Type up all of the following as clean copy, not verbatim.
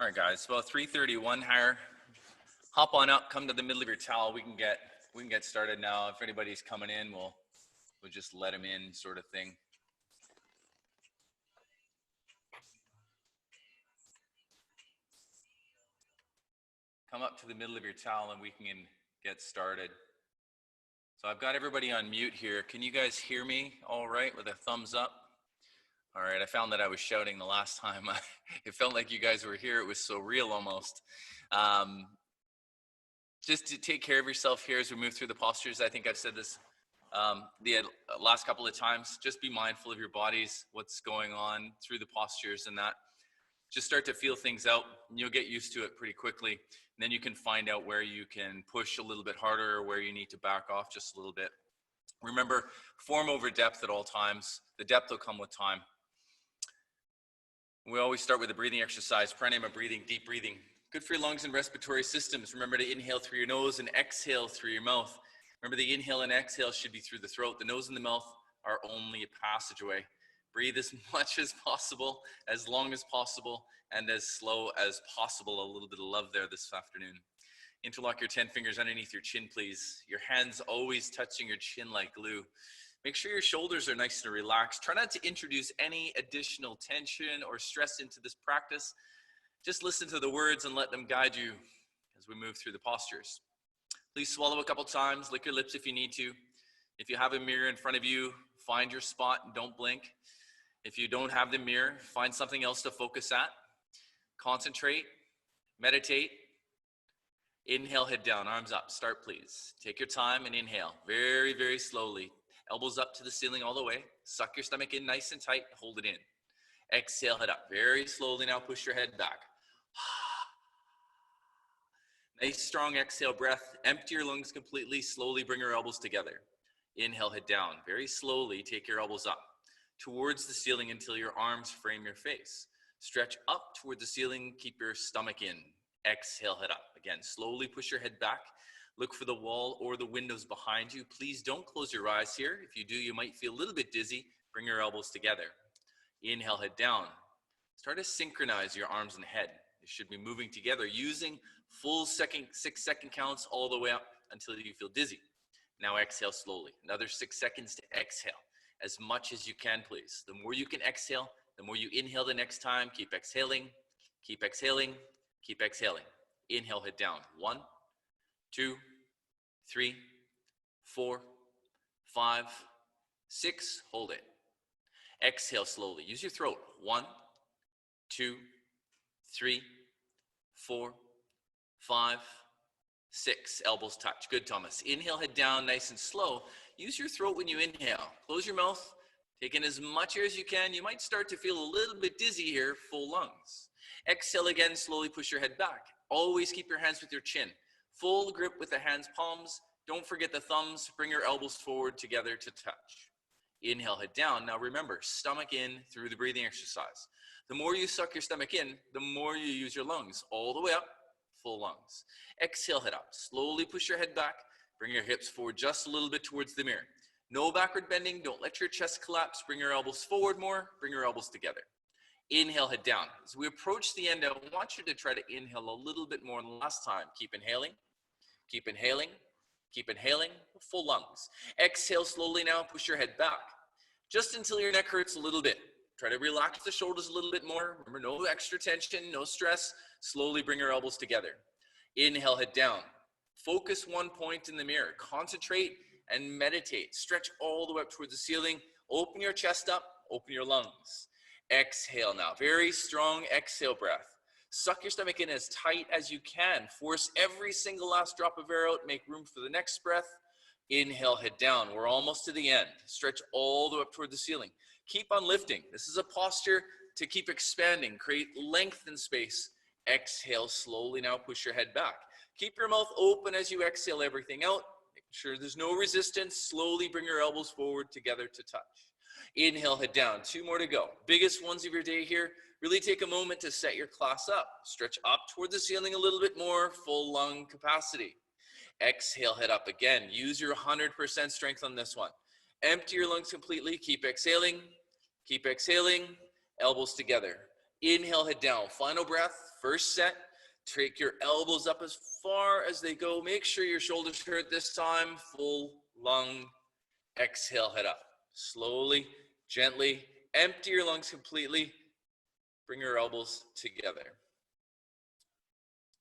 All right, guys. Well, 3:31 here. Hop on up. Come to the middle of your towel. We can get started now. If anybody's coming in, we'll just let them in, sort of thing. Come up to the middle of your towel, and we can get started. So I've got everybody on mute here. Can you guys hear me all right with a thumbs up? All right, I found that I was shouting the last time. It felt like you guys were here. It was so real almost. Just to take care of yourself here as we move through the postures. I think I've said this the last couple of times. Just be mindful of your bodies, what's going on through the postures and that. Just start to feel things out, and you'll get used to it pretty quickly. And then you can find out where you can push a little bit harder or where you need to back off just a little bit. Remember, form over depth at all times. The depth will come with time. We always start with a breathing exercise, pranayama breathing, deep breathing. Good for your lungs and respiratory systems. Remember to inhale through your nose and exhale through your mouth. Remember, the inhale and exhale should be through the throat. The nose and the mouth are only a passageway. Breathe as much as possible, as long as possible, and as slow as possible. A little bit of love there this afternoon. Interlock your 10 fingers underneath your chin, please. Your hands always touching your chin like glue. Make sure your shoulders are nice and relaxed. Try not to introduce any additional tension or stress into this practice. Just listen to the words and let them guide you as we move through the postures. Please swallow a couple times, lick your lips if you need to. If you have a mirror in front of you, find your spot and don't blink. If you don't have the mirror, find something else to focus at. Concentrate, meditate. Inhale, head down, arms up. Start, please. Take your time and inhale very, very slowly. Elbows up to the ceiling all the way. Suck your stomach in nice and tight. Hold it in. Exhale, head up. Very slowly now, push your head back. Nice, strong exhale breath. Empty your lungs completely. Slowly bring your elbows together. Inhale, head down. Very slowly, take your elbows up towards the ceiling until your arms frame your face. Stretch up toward the ceiling. Keep your stomach in. Exhale, head up. Again, slowly push your head back. Look for the wall or the windows behind you. Please don't close your eyes here. If you do, you might feel a little bit dizzy. Bring your elbows together. Inhale, head down. Start to synchronize your arms and head. They should be moving together using full 6-second counts all the way up until you feel dizzy. Now exhale slowly. Another 6 seconds to exhale. As much as you can, please. The more you can exhale, the more you inhale the next time. Keep exhaling, keep exhaling, keep exhaling. Inhale, head down. 1, 2, 3, 4, 5, 6. Hold it. Exhale slowly. Use your throat. 1, 2, 3, 4, 5, 6. Elbows touch. Good, Thomas. Inhale, head down, nice and slow. Use your throat when you inhale. Close your mouth. Take in as much air as you can. You might start to feel a little bit dizzy here. Full lungs. Exhale again. Slowly push your head back. Always keep your hands with your chin. Full grip with the hands palms. Don't forget the thumbs. Bring your elbows forward together to touch. Inhale, head down. Now remember, stomach in through the breathing exercise. The more you suck your stomach in, the more you use your lungs. All the way up, full lungs. Exhale, head up. Slowly push your head back. Bring your hips forward just a little bit towards the mirror. No backward bending. Don't let your chest collapse. Bring your elbows forward more. Bring your elbows together. Inhale, head down. As we approach the end, I want you to try to inhale a little bit more than last time. Keep inhaling. Keep inhaling. Keep inhaling. Full lungs. Exhale slowly now. Push your head back. Just until your neck hurts a little bit. Try to relax the shoulders a little bit more. Remember, no extra tension, no stress. Slowly bring your elbows together. Inhale, head down. Focus one point in the mirror. Concentrate and meditate. Stretch all the way up towards the ceiling. Open your chest up. Open your lungs. Exhale now. Very strong exhale breath. Suck your stomach in as tight as you can. Force every single last drop of air out. Make room for the next breath. Inhale, head down. We're almost to the end. Stretch all the way up toward the ceiling. Keep on lifting. This is a posture to keep expanding. Create length and space. Exhale slowly now. Push your head back. Keep your mouth open as you exhale everything out. Make sure there's no resistance. Slowly bring your elbows forward together to touch. Inhale, head down. 2 more to go. Biggest ones of your day here. Really take a moment to set your class up. Stretch up toward the ceiling a little bit more. Full lung capacity. Exhale, head up again. Use your 100% strength on this one. Empty your lungs completely. Keep exhaling. Keep exhaling. Elbows together. Inhale, head down. Final breath, first set. Take your elbows up as far as they go. Make sure your shoulders hurt this time. Full lung. Exhale, head up. Slowly, gently, empty your lungs completely. Bring your elbows together.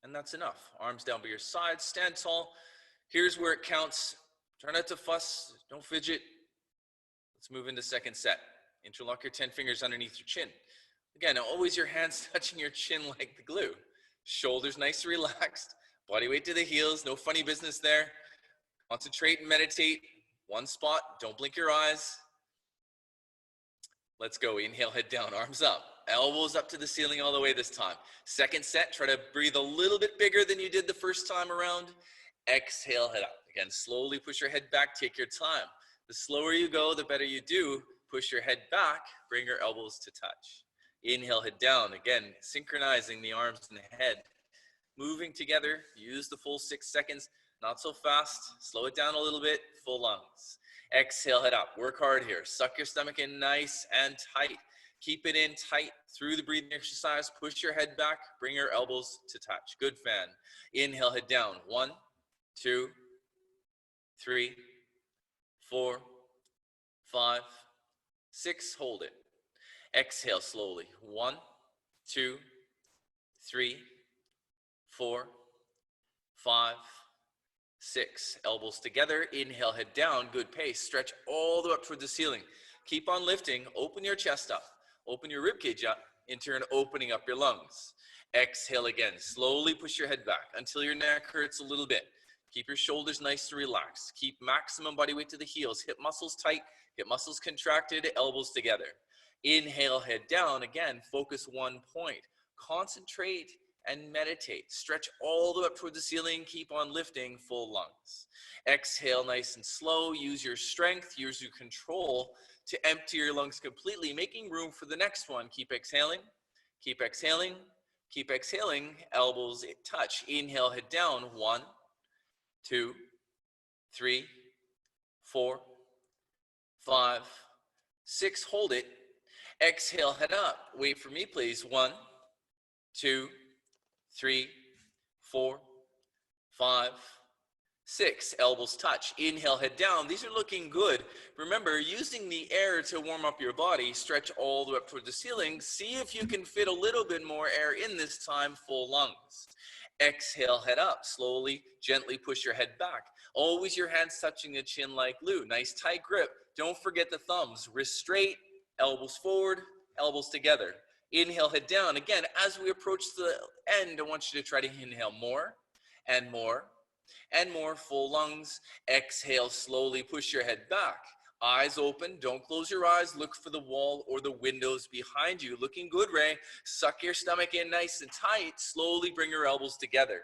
And that's enough. Arms down by your sides, stand tall. Here's where it counts. Try not to fuss, don't fidget. Let's move into second set. Interlock your 10 fingers underneath your chin. Again, always your hands touching your chin like the glue. Shoulders nice and relaxed. Body weight to the heels, no funny business there. Concentrate and meditate. One spot, don't blink your eyes. Let's go. Inhale, head down, arms up. Elbows up to the ceiling all the way this time. Second set, try to breathe a little bit bigger than you did the first time around. Exhale, head up. Again, slowly push your head back, take your time. The slower you go, the better you do. Push your head back, bring your elbows to touch. Inhale, head down. Again, synchronizing the arms and the head. Moving together, use the full 6 seconds. Not so fast, slow it down a little bit, full lungs. Exhale, head up, work hard here. Suck your stomach in nice and tight. Keep it in tight through the breathing exercise. Push your head back, bring your elbows to touch. Good fan. Inhale, head down. 1, 2, 3, 4, 5, 6. Hold it. Exhale slowly. 1, 2, 3, 4, 5, 6. Elbows together. Inhale, head down. Good pace. Stretch all the way up toward the ceiling. Keep on lifting. Open your chest up. Open your ribcage up. In turn, opening up your lungs. Exhale again. Slowly push your head back until your neck hurts a little bit. Keep your shoulders nice and relaxed. Keep maximum body weight to the heels. Hip muscles tight. Hip muscles contracted. Elbows together. Inhale, head down. Again, focus one point. Concentrate and meditate. Stretch all the way up toward the ceiling. Keep on lifting, full lungs. Exhale nice and slow. Use your strength, use your control to empty your lungs completely, making room for the next one. Keep exhaling, keep exhaling, keep exhaling. Elbows touch. Inhale, head down. 1, 2, 3, 4, 5, 6. Hold it. Exhale, head up. Wait for me, please. 1, 2, 3, 4, 5, 6. Elbows touch. Inhale, head down. These are looking good. Remember, using the air to warm up your body, stretch all the way up toward the ceiling. See if you can fit a little bit more air in this time, full lungs. Exhale, head up. Slowly, gently push your head back. Always your hands touching the chin like glue. Nice tight grip. Don't forget the thumbs. Wrists straight, elbows forward, elbows together. Inhale, head down. Again, as we approach the end, I want you to try to inhale more and more and more, full lungs. Exhale, slowly push your head back. Eyes open, don't close your eyes. Look for the wall or the windows behind you. Looking good, Ray. Suck your stomach in nice and tight. Slowly bring your elbows together.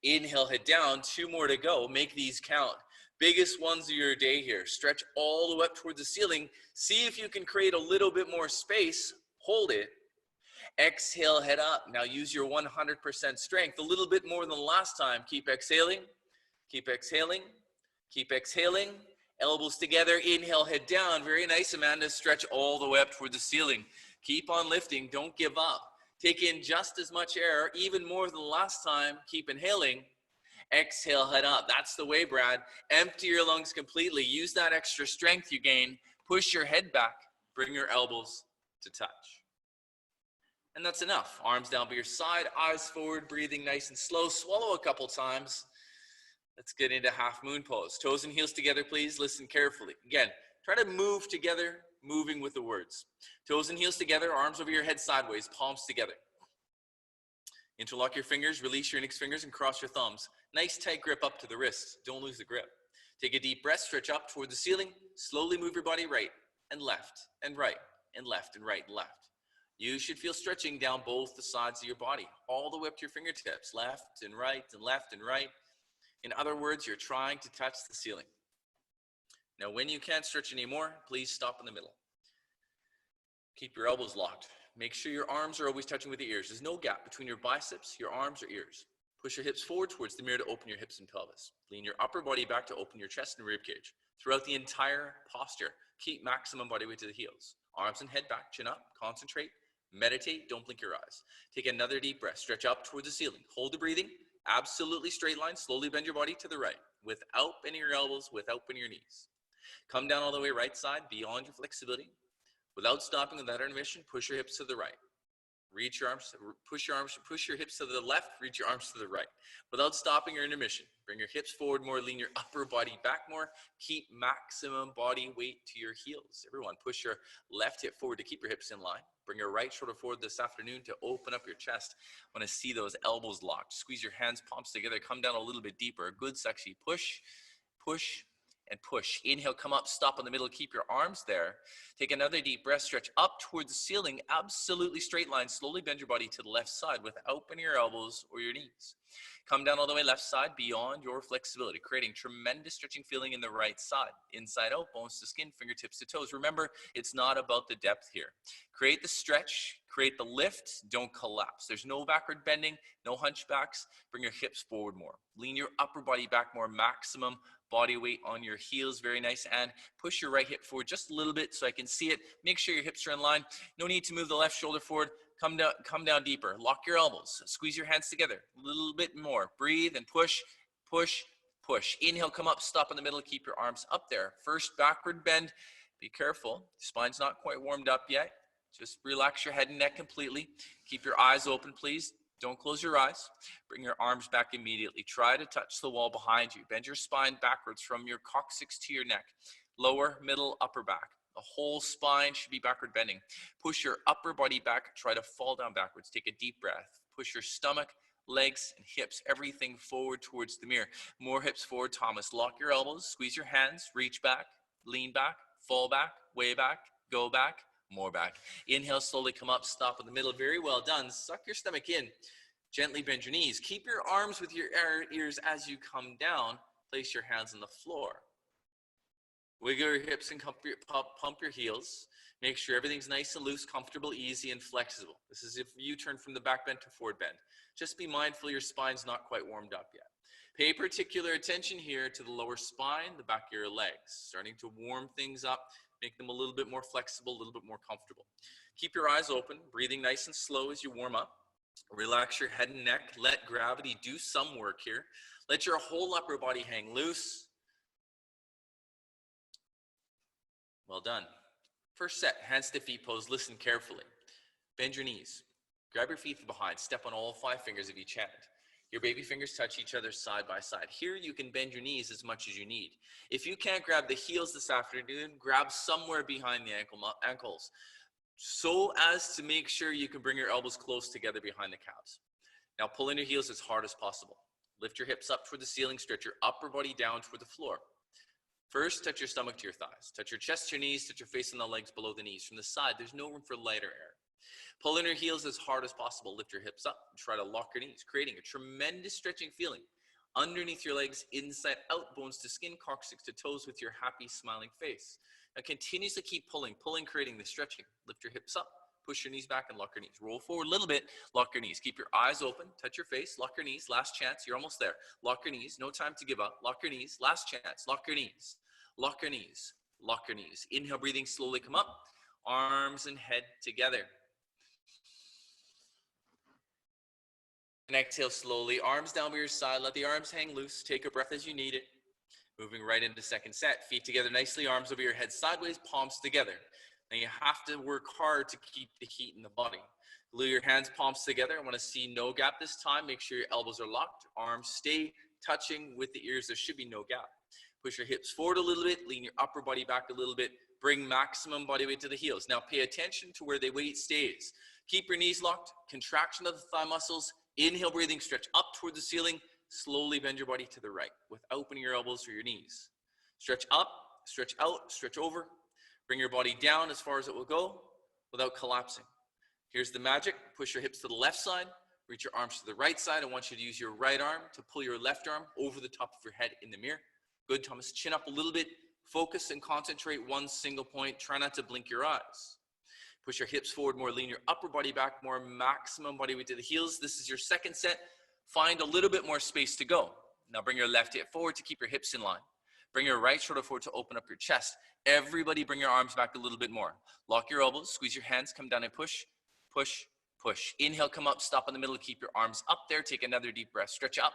Inhale, head down. 2 more to go. Make these count. Biggest ones of your day here. Stretch all the way up towards the ceiling. See if you can create a little bit more space. Hold it. Exhale, head up. Now use your 100% strength. A little bit more than the last time. Keep exhaling. Keep exhaling. Keep exhaling. Elbows together. Inhale, head down. Very nice, Amanda. Stretch all the way up toward the ceiling. Keep on lifting. Don't give up. Take in just as much air, even more than the last time. Keep inhaling. Exhale, head up. That's the way, Brad. Empty your lungs completely. Use that extra strength you gain. Push your head back. Bring your elbows to touch. And that's enough. Arms down by your side, eyes forward, breathing nice and slow. Swallow a couple times. Let's get into half moon pose. Toes and heels together, please. Listen carefully. Again, try to move together, moving with the words. Toes and heels together, arms over your head sideways, palms together. Interlock your fingers, release your index fingers, and cross your thumbs. Nice tight grip up to the wrists. Don't lose the grip. Take a deep breath, stretch up toward the ceiling. Slowly move your body right and left and right and left and right and left. You should feel stretching down both the sides of your body, all the way up to your fingertips, left and right and left and right. In other words, you're trying to touch the ceiling. Now, when you can't stretch anymore, please stop in the middle. Keep your elbows locked. Make sure your arms are always touching with your ears. There's no gap between your biceps, your arms, or ears. Push your hips forward towards the mirror to open your hips and pelvis. Lean your upper body back to open your chest and rib cage. Throughout the entire posture, keep maximum body weight to the heels. Arms and head back, chin up, concentrate. Meditate, don't blink your eyes. Take another deep breath, stretch up towards the ceiling. Hold the breathing, absolutely straight line, slowly bend your body to the right, without bending your elbows, without bending your knees. Come down all the way right side, beyond your flexibility. Without stopping, without intermission, push your hips to the right. Reach your arms, push your hips to the left, reach your arms to the right. Without stopping or intermission, bring your hips forward more, lean your upper body back more. Keep maximum body weight to your heels. Everyone, push your left hip forward to keep your hips in line. Bring your right shoulder forward this afternoon to open up your chest. I want to see those elbows locked. Squeeze your hands, palms together. Come down a little bit deeper. A good sexy push, push, and push. Inhale, come up, stop in the middle, keep your arms there. Take another deep breath, stretch up towards the ceiling, absolutely straight line. Slowly bend your body to the left side without bending your elbows or your knees. Come down all the way left side beyond your flexibility, creating tremendous stretching feeling in the right side. Inside out, bones to skin, fingertips to toes. Remember, it's not about the depth here. Create the stretch, create the lift, don't collapse. There's no backward bending, no hunchbacks. Bring your hips forward more. Lean your upper body back more, maximum body weight on your heels, very nice. And push your right hip forward just a little bit so I can see it. Make sure your hips are in line. No need to move the left shoulder forward. Come down deeper. Lock your elbows. Squeeze your hands together. A little bit more. Breathe and push, push, push. Inhale, come up, stop in the middle. Keep your arms up there. First backward bend. Be careful. Spine's not quite warmed up yet. Just relax your head and neck completely. Keep your eyes open, please. Don't close your eyes. Bring your arms back immediately. Try to touch the wall behind you. Bend your spine backwards from your coccyx to your neck. Lower, middle, upper back. The whole spine should be backward bending. Push your upper body back. Try to fall down backwards. Take a deep breath. Push your stomach, legs, and hips. Everything forward towards the mirror. More hips forward, Thomas. Lock your elbows. Squeeze your hands. Reach back. Lean back. Fall back. Way back. Go back. More back. Inhale, slowly come up, stop in the middle. Very well done. Suck your stomach in. Gently bend your knees. Keep your arms with your ears as you come down. Place your hands on the floor. Wiggle your hips and pump your heels. Make sure everything's nice and loose, comfortable, easy, and flexible. This is if you turn from the back bend to forward bend. Just be mindful your spine's not quite warmed up yet. Pay particular attention here to the lower spine, the back of your legs. Starting to warm things up. Make them a little bit more flexible, a little bit more comfortable. Keep your eyes open, breathing nice and slow as you warm up. Relax your head and neck. Let gravity do some work here. Let your whole upper body hang loose. Well done. First set, hands to feet pose. Listen carefully. Bend your knees. Grab your feet from behind. Step on all 5 fingers of each hand. Your baby fingers touch each other side by side. Here you can bend your knees as much as you need. If you can't grab the heels this afternoon, grab somewhere behind the ankles, so as to make sure you can bring your elbows close together behind the calves. Now pull in your heels as hard as possible. Lift your hips up toward the ceiling, stretch your upper body down toward the floor. First, touch your stomach to your thighs. Touch your chest to your knees, touch your face and the legs below the knees. From the side, there's no room for lighter air. Pull in your heels as hard as possible. Lift your hips up and try to lock your knees, creating a tremendous stretching feeling underneath your legs, inside out, bones to skin, coccyx to toes with your happy, smiling face. Now continuously keep pulling, creating the stretching. Lift your hips up, push your knees back and lock your knees. Roll forward a little bit, lock your knees. Keep your eyes open, touch your face, lock your knees. Last chance, you're almost there. Lock your knees, no time to give up. Lock your knees, last chance, lock your knees. Lock your knees, lock your knees. Inhale, breathing, slowly come up. Arms and head together. And exhale slowly, arms down by your side. Let the arms hang loose. Take a breath as you need it. Moving right into second set. Feet together nicely, arms over your head sideways, palms together. Now you have to work hard to keep the heat in the body. Glue your hands, palms together. I want to see no gap this time. Make sure your elbows are locked. Arms stay touching with the ears. There should be no gap. Push your hips forward a little bit. Lean your upper body back a little bit. Bring maximum body weight to the heels. Now pay attention to where the weight stays. Keep your knees locked. Contraction of the thigh muscles. Inhale, breathing, stretch up toward the ceiling. Slowly bend your body to the right without opening your elbows or your knees. Stretch up, stretch out, stretch over. Bring your body down as far as it will go without collapsing. Here's the magic. Push your hips to the left side. Reach your arms to the right side. I want you to use your right arm to pull your left arm over the top of your head in the mirror. Good, Thomas. Chin up a little bit. Focus and concentrate one single point. Try not to blink your eyes. Push your hips forward more. Lean your upper body back more. Maximum body weight to the heels. This is your second set. Find a little bit more space to go. Now bring your left hip forward to keep your hips in line. Bring your right shoulder forward to open up your chest. Everybody bring your arms back a little bit more. Lock your elbows. Squeeze your hands. Come down and push. push, push. Inhale, come up, stop in the middle, keep your arms up there. Take another deep breath, stretch up.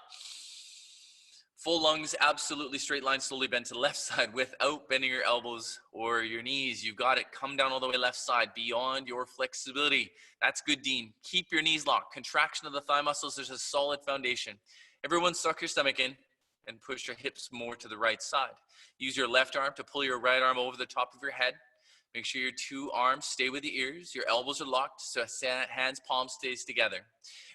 Full lungs, absolutely straight line, slowly bend to the left side without bending your elbows or your knees. You got it. Come down all the way left side beyond your flexibility. That's good, Dean. Keep your knees locked. Contraction of the thigh muscles. There's a solid foundation. Everyone suck your stomach in and push your hips more to the right side. Use your left arm to pull your right arm over the top of your head. Make sure your two arms stay with the ears. Your elbows are locked, so hands, palms stays together.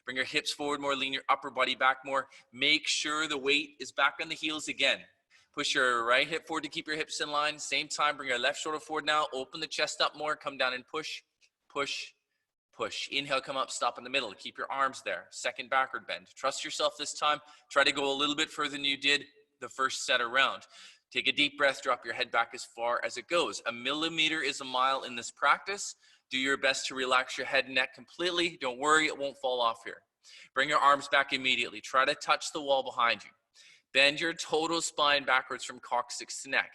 Bring your hips forward more, lean your upper body back more. Make sure the weight is back on the heels again. Push your right hip forward to keep your hips in line. Same time, bring your left shoulder forward now. Open the chest up more. Come down and push, push, push. Inhale, come up, stop in the middle. Keep your arms there. Second backward bend. Trust yourself this time. Try to go a little bit further than you did the first set around. Take a deep breath, drop your head back as far as it goes. A millimeter is a mile in this practice. Do your best to relax your head and neck completely. Don't worry, it won't fall off here. Bring your arms back immediately. Try to touch the wall behind you. Bend your total spine backwards from coccyx to neck.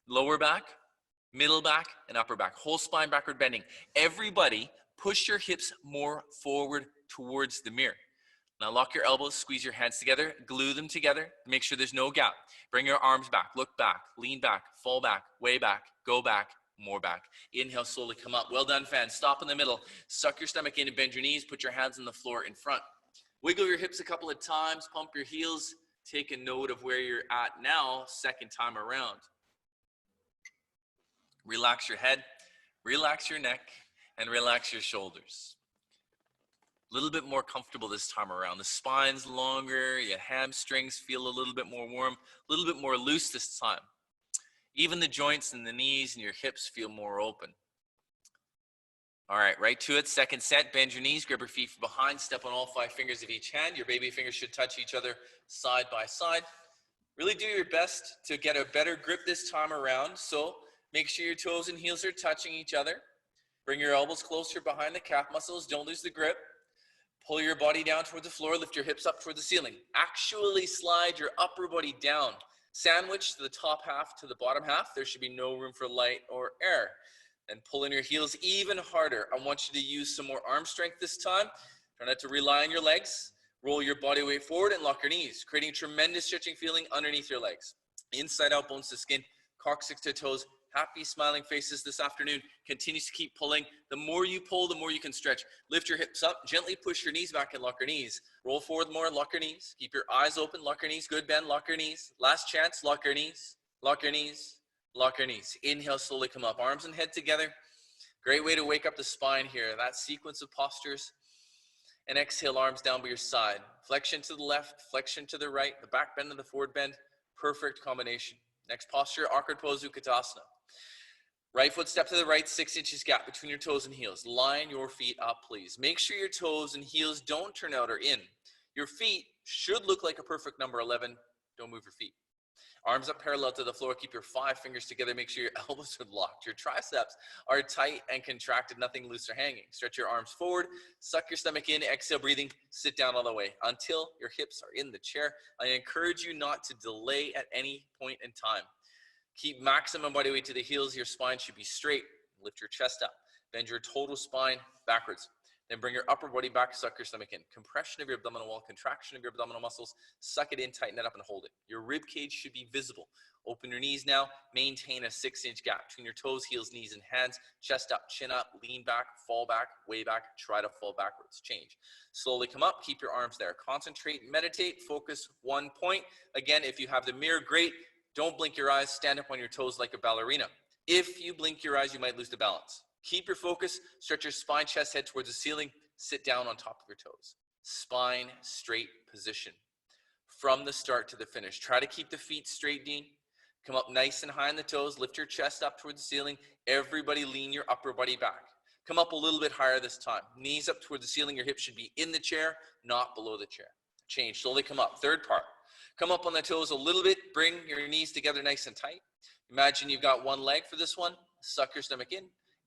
Lower back, middle back, and upper back. Whole spine backward bending. Everybody, push your hips more forward towards the mirror. Now lock your elbows, squeeze your hands together, glue them together, make sure there's no gap. Bring your arms back, look back, lean back, fall back, way back, go back, more back. Inhale, slowly come up. Well done, fans. Stop in the middle. Suck your stomach in and bend your knees. Put your hands on the floor in front. Wiggle your hips a couple of times, pump your heels. Take a note of where you're at now, second time around. Relax your head, relax your neck, and relax your shoulders. A little bit more comfortable this time around. The spine's longer, your hamstrings feel a little bit more warm, a little bit more loose this time. Even the joints in the knees and your hips feel more open. All right, right to it. Second set, bend your knees, grab your feet from behind, step on all 5 fingers of each hand. Your baby fingers should touch each other side by side. Really do your best to get a better grip this time around. So make sure your toes and heels are touching each other. Bring your elbows closer behind the calf muscles. Don't lose the grip. Pull your body down toward the floor. Lift your hips up toward the ceiling. Actually slide your upper body down. Sandwich the top half to the bottom half. There should be no room for light or air. And pull in your heels even harder. I want you to use some more arm strength this time. Try not to rely on your legs. Roll your body weight forward and lock your knees, creating tremendous stretching feeling underneath your legs. Inside out, bones to skin, coccyx to toes. Happy smiling faces this afternoon. Continues to keep pulling. The more you pull, the more you can stretch. Lift your hips up, gently push your knees back and lock your knees. Roll forward more, lock your knees. Keep your eyes open, lock your knees. Good bend, lock your knees. Last chance, lock your knees, lock your knees, lock your knees. Inhale, slowly come up, arms and head together. Great way to wake up the spine here. That sequence of postures. And exhale, arms down by your side. Flexion to the left, flexion to the right, the back bend and the forward bend. Perfect combination. Next posture, awkward pose, Utkatasana. Right foot step to the right, 6 inches gap between your toes and heels. Line your feet up, please. Make sure your toes and heels don't turn out or in. Your feet should look like a perfect number 11. Don't move your feet. Arms up parallel to the floor. Keep your 5 fingers together. Make sure your elbows are locked. Your triceps are tight and contracted, nothing loose or hanging. Stretch your arms forward. Suck your stomach in. Exhale, breathing. Sit down all the way until your hips are in the chair. I encourage you not to delay at any point in time. Keep maximum body weight to the heels. Your spine should be straight. Lift your chest up. Bend your total spine backwards. Then bring your upper body back, suck your stomach in. Compression of your abdominal wall, contraction of your abdominal muscles. Suck it in, tighten it up, and hold it. Your rib cage should be visible. Open your knees now. Maintain a 6-inch gap between your toes, heels, knees, and hands. Chest up, chin up, lean back, fall back, way back. Try to fall backwards. Change. Slowly come up. Keep your arms there. Concentrate, meditate, focus one point. Again, if you have the mirror, great. Don't blink your eyes. Stand up on your toes like a ballerina. If you blink your eyes, you might lose the balance. Keep your focus, stretch your spine, chest, head towards the ceiling, sit down on top of your toes. Spine straight position from the start to the finish. Try to keep the feet straight, Dean. Come up nice and high on the toes, lift your chest up towards the ceiling. Everybody lean your upper body back. Come up a little bit higher this time. Knees up towards the ceiling, your hips should be in the chair, not below the chair. Change, slowly come up. Third part. Come up on the toes a little bit, bring your knees together nice and tight. Imagine you've got one leg for this one. Suck your stomach in.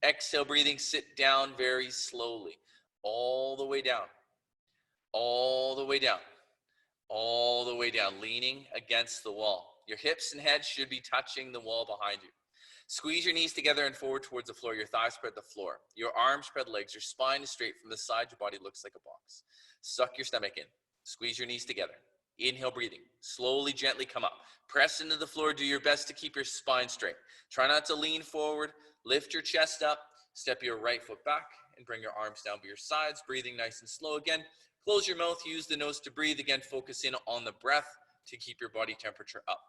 Exhale, breathing, sit down very slowly. All the way down. All the way down. All the way down. Leaning against the wall. Your hips and head should be touching the wall behind you. Squeeze your knees together and forward towards the floor. Your thighs spread the floor. Your arms spread legs. Your spine is straight from the side. Your body looks like a box. Suck your stomach in. Squeeze your knees together. Inhale, breathing. Slowly, gently come up. Press into the floor. Do your best to keep your spine straight. Try not to lean forward. Lift your chest up. Step your right foot back and bring your arms down by your sides. Breathing nice and slow again. Close your mouth. Use the nose to breathe. Again, focus in on the breath to keep your body temperature up.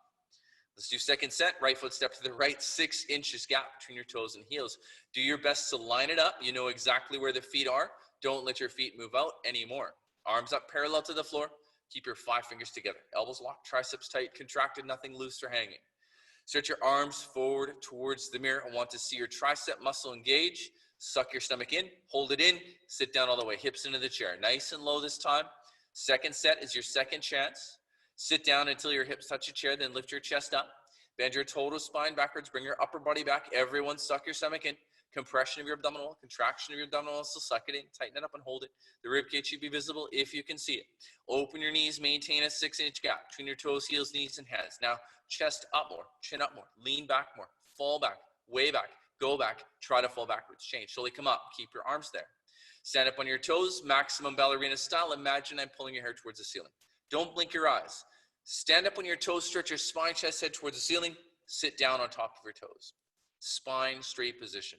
Let's do second set. Right foot step to the right, 6 inches gap between your toes and heels. Do your best to line it up. You know exactly where the feet are. Don't let your feet move out anymore. Arms up parallel to the floor. Keep your 5 fingers together. Elbows locked, triceps tight, contracted, nothing loose or hanging. Stretch your arms forward towards the mirror. I want to see your tricep muscle engage. Suck your stomach in, hold it in, sit down all the way, hips into the chair. Nice and low this time. Second set is your second chance. Sit down until your hips touch your chair, then lift your chest up. Bend your total spine backwards, bring your upper body back. Everyone suck your stomach in. Compression of your abdominal wall, contraction of your abdominal wall, so suck it in, tighten it up and hold it. The rib cage should be visible if you can see it. Open your knees, maintain a 6-inch gap between your toes, heels, knees, and hands. Now, chest up more, chin up more, lean back more, fall back, way back, go back, try to fall backwards, change. Slowly come up, keep your arms there. Stand up on your toes, maximum ballerina style. Imagine I'm pulling your hair towards the ceiling. Don't blink your eyes. Stand up on your toes, stretch your spine, chest, head towards the ceiling. Sit down on top of your toes. Spine straight position.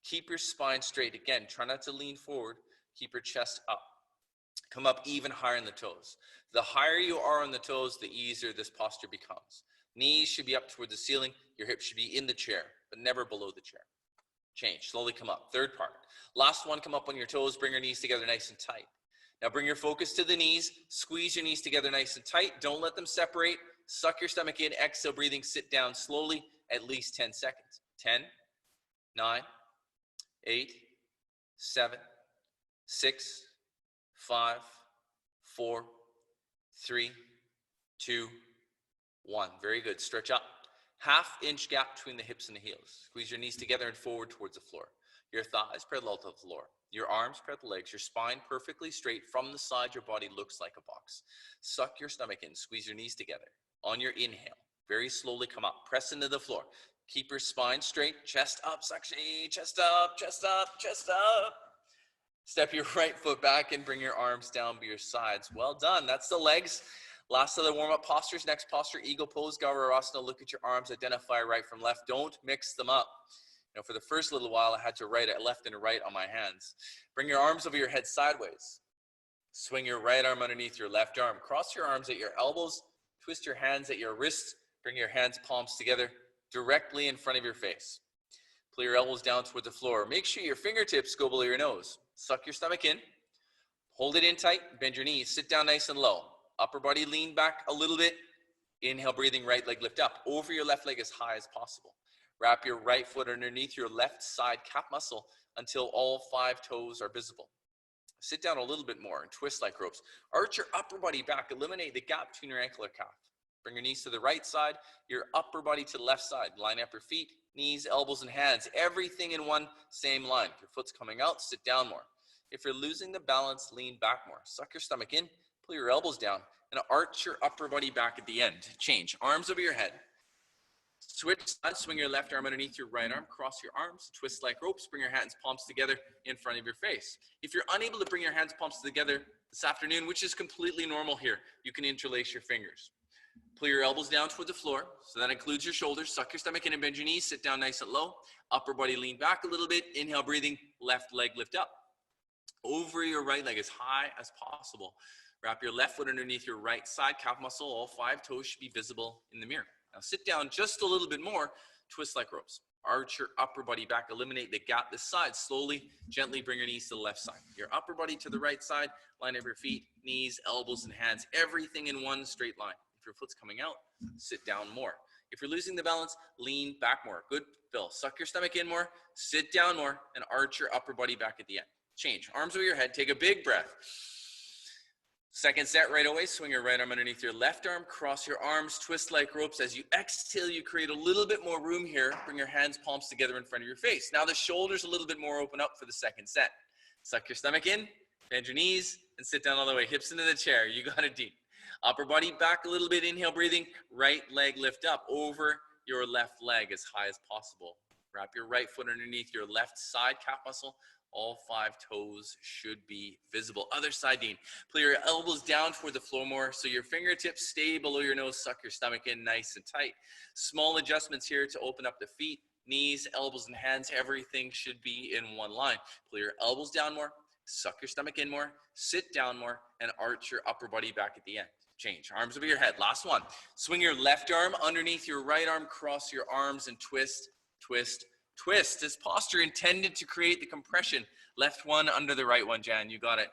Keep your spine straight. Again, try not to lean forward. Keep your chest up. Come up even higher in the toes. The higher you are on the toes, the easier this posture becomes. Knees should be up toward the ceiling. Your hips should be in the chair, but never below the chair. Change. Slowly come up. Third part. Last one, come up on your toes. Bring your knees together nice and tight. Now bring your focus to the knees. Squeeze your knees together nice and tight. Don't let them separate. Suck your stomach in. Exhale, breathing. Sit down slowly, at least 10 seconds. 10, 9, 8, 7, 6, 5, 4, 3, 2, 1. Very good. Stretch up. 1/2-inch gap between the hips and the heels. Squeeze your knees together and forward towards the floor. Your thighs parallel to the floor. Your arms spread the legs. Your spine perfectly straight from the side. Your body looks like a box. Suck your stomach in. Squeeze your knees together. On your inhale, very slowly come up. Press into the floor. Keep your spine straight. Chest up, suction. Chest up, chest up, chest up. Step your right foot back and bring your arms down by your sides. Well done. That's the legs. Last of the warm-up postures. Next posture, eagle pose, Gavrasana. Look at your arms. Identify right from left. Don't mix them up. For the first little while, I had to write it left and right on my hands. Bring your arms over your head sideways. Swing your right arm underneath your left arm. Cross your arms at your elbows. Twist your hands at your wrists. Bring your hands, palms together directly in front of your face. Pull your elbows down toward the floor. Make sure your fingertips go below your nose. Suck your stomach in. Hold it in tight. Bend your knees. Sit down nice and low. Upper body lean back a little bit. Inhale, breathing, right leg lift up. Over your left leg as high as possible. Wrap your right foot underneath your left side calf muscle until all 5 toes are visible. Sit down a little bit more and twist like ropes. Arch your upper body back. Eliminate the gap between your ankle or calf. Bring your knees to the right side, your upper body to the left side. Line up your feet, knees, elbows, and hands. Everything in one same line. If your foot's coming out, sit down more. If you're losing the balance, lean back more. Suck your stomach in, pull your elbows down, and arch your upper body back at the end. Change. Arms over your head. Switch sides, swing your left arm underneath your right arm, cross your arms, twist like ropes, bring your hands, palms together in front of your face. If you're unable to bring your hands, palms together this afternoon, which is completely normal here, you can interlace your fingers. Pull your elbows down toward the floor, so that includes your shoulders. Suck your stomach in and bend your knees, sit down nice and low. Upper body lean back a little bit, inhale, breathing, left leg lift up. Over your right leg as high as possible. Wrap your left foot underneath your right side calf muscle. All 5 toes should be visible in the mirror. Now sit down just a little bit more, twist like ropes. Arch your upper body back, eliminate the gap this side. Slowly, gently bring your knees to the left side. Your upper body to the right side, line up your feet, knees, elbows, and hands. Everything in one straight line. If your foot's coming out, sit down more. If you're losing the balance, lean back more. Good, Bill. Suck your stomach in more, sit down more, and arch your upper body back at the end. Change. Arms over your head. Take a big breath. Second set right away. Swing your right arm underneath your left arm. Cross your arms. Twist like ropes. As you exhale, you create a little bit more room here. Bring your hands, palms together in front of your face. Now the shoulders a little bit more open up for the second set. Suck your stomach in. Bend your knees and sit down all the way. Hips into the chair. You got it deep. Upper body back a little bit. Inhale, breathing. Right leg lift up. Over your left leg as high as possible. Wrap your right foot underneath your left side calf muscle. All 5 toes should be visible. Other side, Dean. Pull your elbows down toward the floor more so your fingertips stay below your nose. Suck your stomach in nice and tight. Small adjustments here to open up the feet, knees, elbows, and hands. Everything should be in one line. Pull your elbows down more. Suck your stomach in more. Sit down more and arch your upper body back at the end. Change. Arms over your head. Last one. Swing your left arm underneath your right arm. Cross your arms and twist, twist, twist. This posture intended to create the compression. Left one under the right one, Jan. You got it.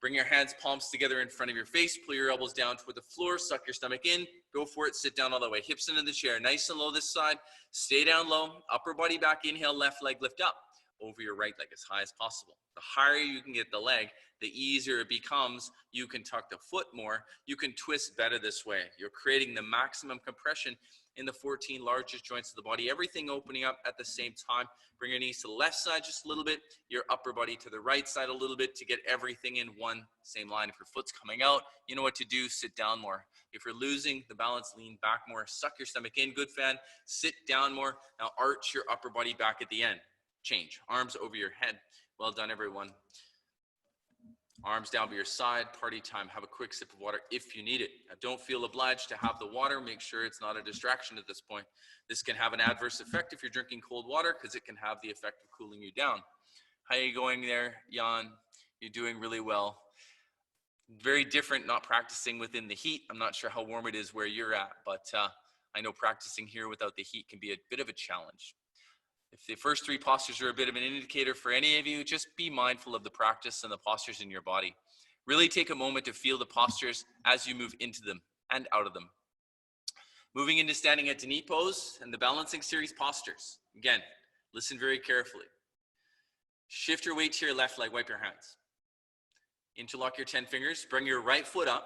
Bring your hands, palms together in front of your face. Pull your elbows down toward the floor. Suck your stomach in. Go for it. Sit down all the way. Hips into the chair. Nice and low this side. Stay down low. Upper body back. Inhale. Left leg lift up. Over your right leg as high as possible. The higher you can get the leg, the easier it becomes. You can tuck the foot more. You can twist better this way. You're creating the maximum compression in the 14 largest joints of the body. Everything opening up at the same time. Bring your knees to the left side just a little bit. Your upper body to the right side a little bit to get everything in one same line. If your foot's coming out, you know what to do. Sit down more. If you're losing the balance, lean back more. Suck your stomach in. Good fan. Sit down more. Now arch your upper body back at the end. Change. Arms over your head. Well done, everyone. Arms down by your side. Party time. Have a quick sip of water if you need it. Now, don't feel obliged to have the water. Make sure it's not a distraction at this point. This can have an adverse effect if you're drinking cold water because it can have the effect of cooling you down. How are you going there, Jan? You're doing really well. Very different not practicing within the heat. I'm not sure how warm it is where you're at, but I know practicing here without the heat can be a bit of a challenge. If the first 3 postures are a bit of an indicator for any of you, just be mindful of the practice and the postures in your body. Really take a moment to feel the postures as you move into them and out of them. Moving into standing at knee pose and the balancing series postures. Again, listen very carefully. Shift your weight to your left leg, wipe your hands. Interlock your 10 fingers, bring your right foot up,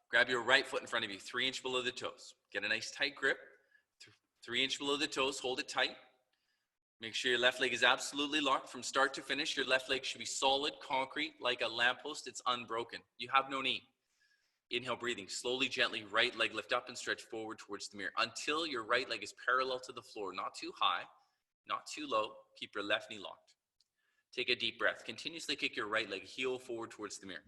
grab your right foot in front of you, 3 inches below the toes. Get a nice tight grip, 3 inches below the toes, hold it tight. Make sure your left leg is absolutely locked from start to finish. Your left leg should be solid, concrete, like a lamppost. It's unbroken. You have no knee. Inhale, breathing. Slowly, gently, right leg lift up and stretch forward towards the mirror until your right leg is parallel to the floor. Not too high, not too low. Keep your left knee locked. Take a deep breath. Continuously kick your right leg, heel forward towards the mirror.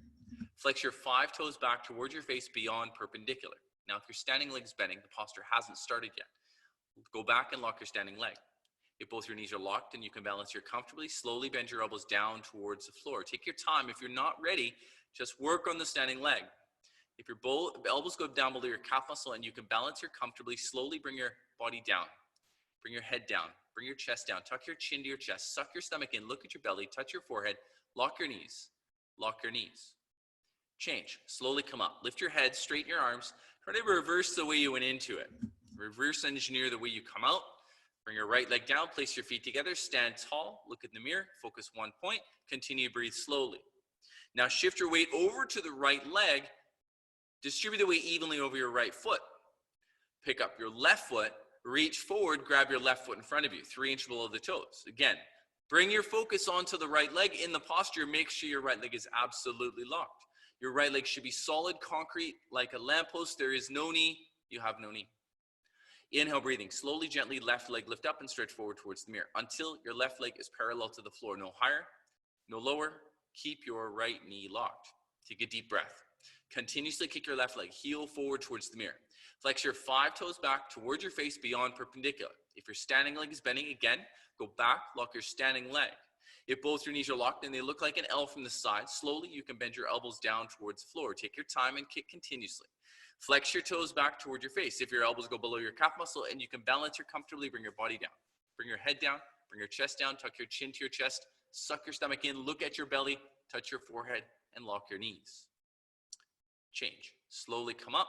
Flex your 5 toes back towards your face beyond perpendicular. Now, if your standing leg is bending, the posture hasn't started yet. Go back and lock your standing leg. If both your knees are locked and you can balance here comfortably, slowly bend your elbows down towards the floor. Take your time. If you're not ready, just work on the standing leg. If your elbows go down below your calf muscle and you can balance here comfortably, slowly bring your body down. Bring your head down. Bring your chest down. Tuck your chin to your chest. Suck your stomach in. Look at your belly. Touch your forehead. Lock your knees. Lock your knees. Change. Slowly come up. Lift your head. Straighten your arms. Try to reverse the way you went into it. Reverse engineer the way you come out. Bring your right leg down, place your feet together, stand tall, look in the mirror, focus one point, continue to breathe slowly. Now shift your weight over to the right leg, distribute the weight evenly over your right foot. Pick up your left foot, reach forward, grab your left foot in front of you, 3 inches below the toes. Again, bring your focus onto the right leg in the posture, make sure your right leg is absolutely locked. Your right leg should be solid, concrete, like a lamppost. There is no knee, you have no knee. Inhale, breathing. Slowly, gently, left leg lift up and stretch forward towards the mirror until your left leg is parallel to the floor. No higher, no lower. Keep your right knee locked. Take a deep breath. Continuously kick your left leg, heel forward towards the mirror. Flex your 5 toes back towards your face beyond perpendicular. If your standing leg is bending, again, go back, lock your standing leg. If both your knees are locked and they look like an L from the side, slowly you can bend your elbows down towards the floor. Take your time and kick continuously. Flex your toes back toward your face. If your elbows go below your calf muscle and you can balance here comfortably, bring your body down. Bring your head down, bring your chest down, tuck your chin to your chest, suck your stomach in, look at your belly, touch your forehead, and lock your knees. Change. Slowly come up,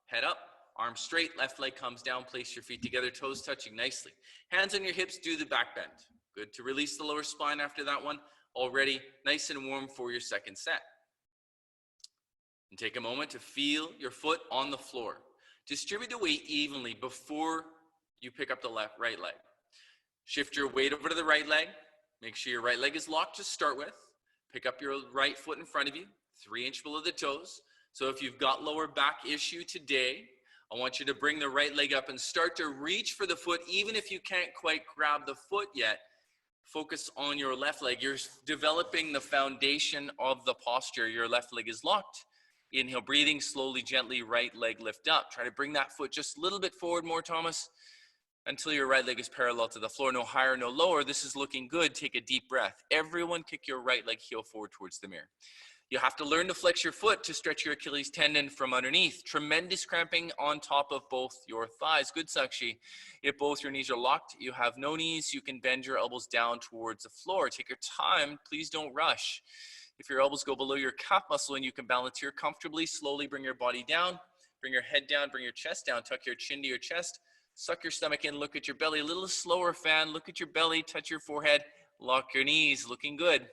head up, arms straight, left leg comes down, place your feet together, toes touching nicely. Hands on your hips, do the back bend. Good to release the lower spine after that one. Already nice and warm for your second set. And take a moment to feel your foot on the floor. Distribute the weight evenly before you pick up the right leg. Shift your weight over to the right leg. Make sure your right leg is locked to start with. Pick up your right foot in front of you, 3 inches below the toes. So if you've got lower back issue today, I want you to bring the right leg up and start to reach for the foot, even if you can't quite grab the foot yet. Focus on your left leg. You're developing the foundation of the posture. Your left leg is locked. Inhale, breathing slowly, gently, right leg lift up. Try to bring that foot just a little bit forward more, Thomas, until your right leg is parallel to the floor. No higher, no lower. This is looking good. Take a deep breath. Everyone kick your right leg heel forward towards the mirror. You have to learn to flex your foot to stretch your Achilles tendon from underneath. Tremendous cramping on top of both your thighs. Good, Sakshi. If both your knees are locked, you have no knees, you can bend your elbows down towards the floor. Take your time. Please don't rush. If your elbows go below your calf muscle and you can balance here comfortably, slowly bring your body down. Bring your head down, bring your chest down, tuck your chin to your chest. Suck your stomach in, look at your belly. A little slower, fan. Look at your belly, touch your forehead. Lock your knees, looking good.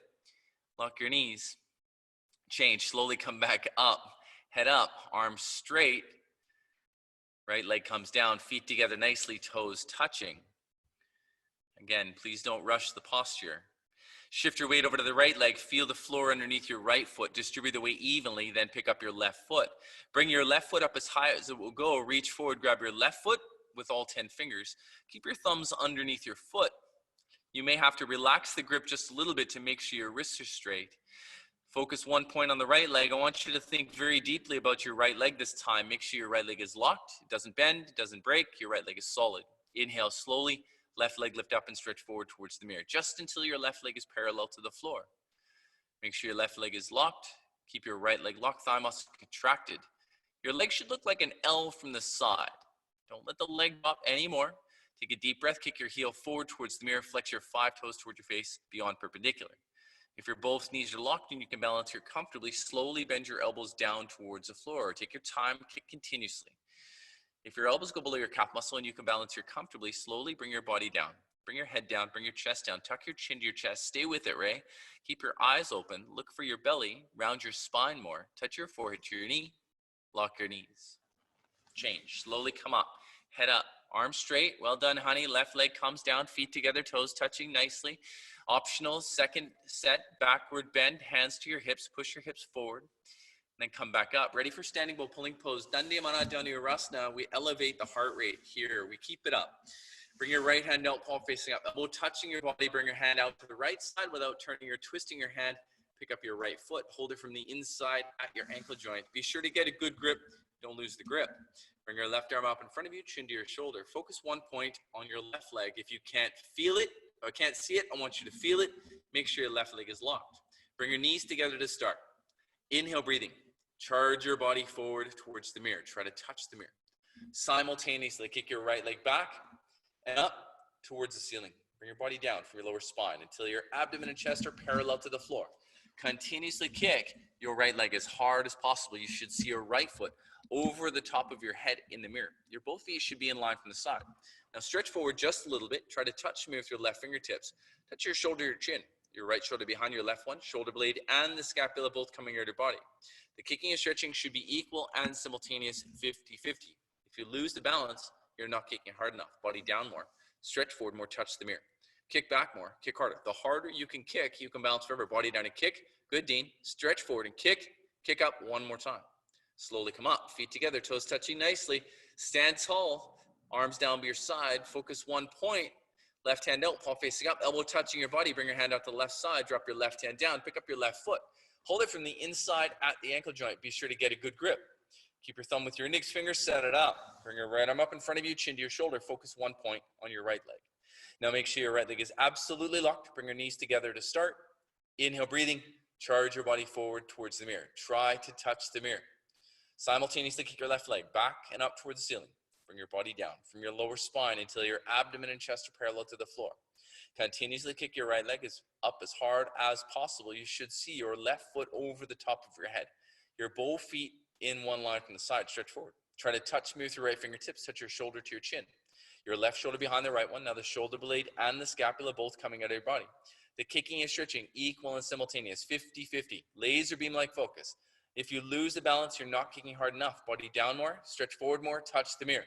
Lock your knees. Change, slowly come back up, head up, arms straight, right leg comes down, feet together nicely, toes touching. Again, please don't rush the posture. Shift your weight over to the right leg, feel the floor underneath your right foot, distribute the weight evenly, then pick up your left foot. Bring your left foot up as high as it will go, reach forward, grab your left foot with all 10 fingers. Keep your thumbs underneath your foot. You may have to relax the grip just a little bit to make sure your wrists are straight. Focus one point on the right leg. I want you to think very deeply about your right leg this time. Make sure your right leg is locked. It doesn't bend, it doesn't break. Your right leg is solid. Inhale slowly. Left leg lift up and stretch forward towards the mirror, just until your left leg is parallel to the floor. Make sure your left leg is locked. Keep your right leg locked, thigh muscle contracted. Your leg should look like an L from the side. Don't let the leg drop anymore. Take a deep breath, kick your heel forward towards the mirror, flex your 5 toes towards your face, beyond perpendicular. If your both knees are locked and you can balance here comfortably, slowly bend your elbows down towards the floor. Take your time, kick continuously. If your elbows go below your calf muscle and you can balance here comfortably, slowly bring your body down. Bring your head down, bring your chest down, tuck your chin to your chest. Stay with it, Ray. Keep your eyes open, look for your belly, round your spine more, touch your forehead to your knee, lock your knees. Change, slowly come up, head up, arms straight. Well done, honey. Left leg comes down, feet together, toes touching nicely. Optional, second set, backward bend, hands to your hips, push your hips forward, and then come back up. Ready for standing bow pulling pose. Dandiyamana Dhanurasana. We elevate the heart rate here. We keep it up. Bring your right hand out, palm facing up, elbow touching your body. Bring your hand out to the right side without turning or twisting your hand. Pick up your right foot, hold it from the inside at your ankle joint. Be sure to get a good grip. Don't lose the grip. Bring your left arm up in front of you, chin to your shoulder. Focus one point on your left leg. If you can't feel it or can't see it, I want you to feel it. Make sure your left leg is locked. Bring your knees together to start. Inhale, breathing. Charge your body forward towards the mirror. Try to touch the mirror. Simultaneously, kick your right leg back and up towards the ceiling. Bring your body down from your lower spine until your abdomen and chest are parallel to the floor. Continuously kick your right leg as hard as possible. You should see your right foot over the top of your head in the mirror. Your both feet should be in line from the side. Now stretch forward just a little bit. Try to touch me with your left fingertips. Touch your shoulder, your chin. Your right shoulder behind your left one, shoulder blade and the scapula both coming out of your body. The kicking and stretching should be equal and simultaneous, 50-50. If you lose the balance, you're not kicking hard enough. Body down more. Stretch forward more, touch the mirror. Kick back more, kick harder. The harder you can kick, you can balance forever. Body down and kick. Good, Dean. Stretch forward and kick. Kick up one more time. Slowly come up, feet together, toes touching nicely. Stand tall, arms down by your side. Focus one point. Left hand out, palm facing up, elbow touching your body. Bring your hand out to the left side. Drop your left hand down. Pick up your left foot. Hold it from the inside at the ankle joint. Be sure to get a good grip. Keep your thumb with your index finger, set it up. Bring your right arm up in front of you, chin to your shoulder. Focus one point on your right leg. Now make sure your right leg is absolutely locked. Bring your knees together to start. Inhale, breathing. Charge your body forward towards the mirror. Try to touch the mirror. Simultaneously kick your left leg back and up towards the ceiling. Bring your body down from your lower spine until your abdomen and chest are parallel to the floor. Continuously kick your right leg up as hard as possible. You should see your left foot over the top of your head. Your both feet in one line from the side. Stretch forward. Try to touch me with your right fingertips. Touch your shoulder to your chin. Your left shoulder behind the right one. Now the shoulder blade and the scapula both coming out of your body. The kicking and stretching equal and simultaneous, 50-50. Laser beam like focus. If you lose the balance, you're not kicking hard enough. Body down more, stretch forward more, touch the mirror.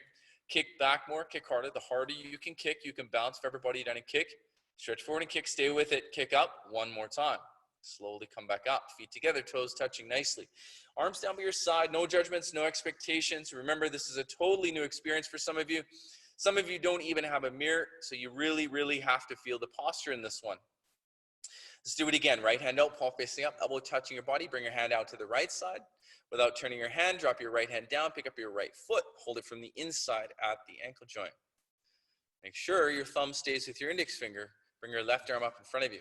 Kick back more, kick harder. The harder you can kick, you can bounce for everybody down and kick. Stretch forward and kick, stay with it. Kick up one more time. Slowly come back up. Feet together, toes touching nicely. Arms down by your side, no judgments, no expectations. Remember, this is a totally new experience for some of you. Some of you don't even have a mirror, so you really, really have to feel the posture in this one. Let's do it again. Right hand out, palm facing up, elbow touching your body. Bring your hand out to the right side. Without turning your hand, drop your right hand down, pick up your right foot, hold it from the inside at the ankle joint. Make sure your thumb stays with your index finger. Bring your left arm up in front of you.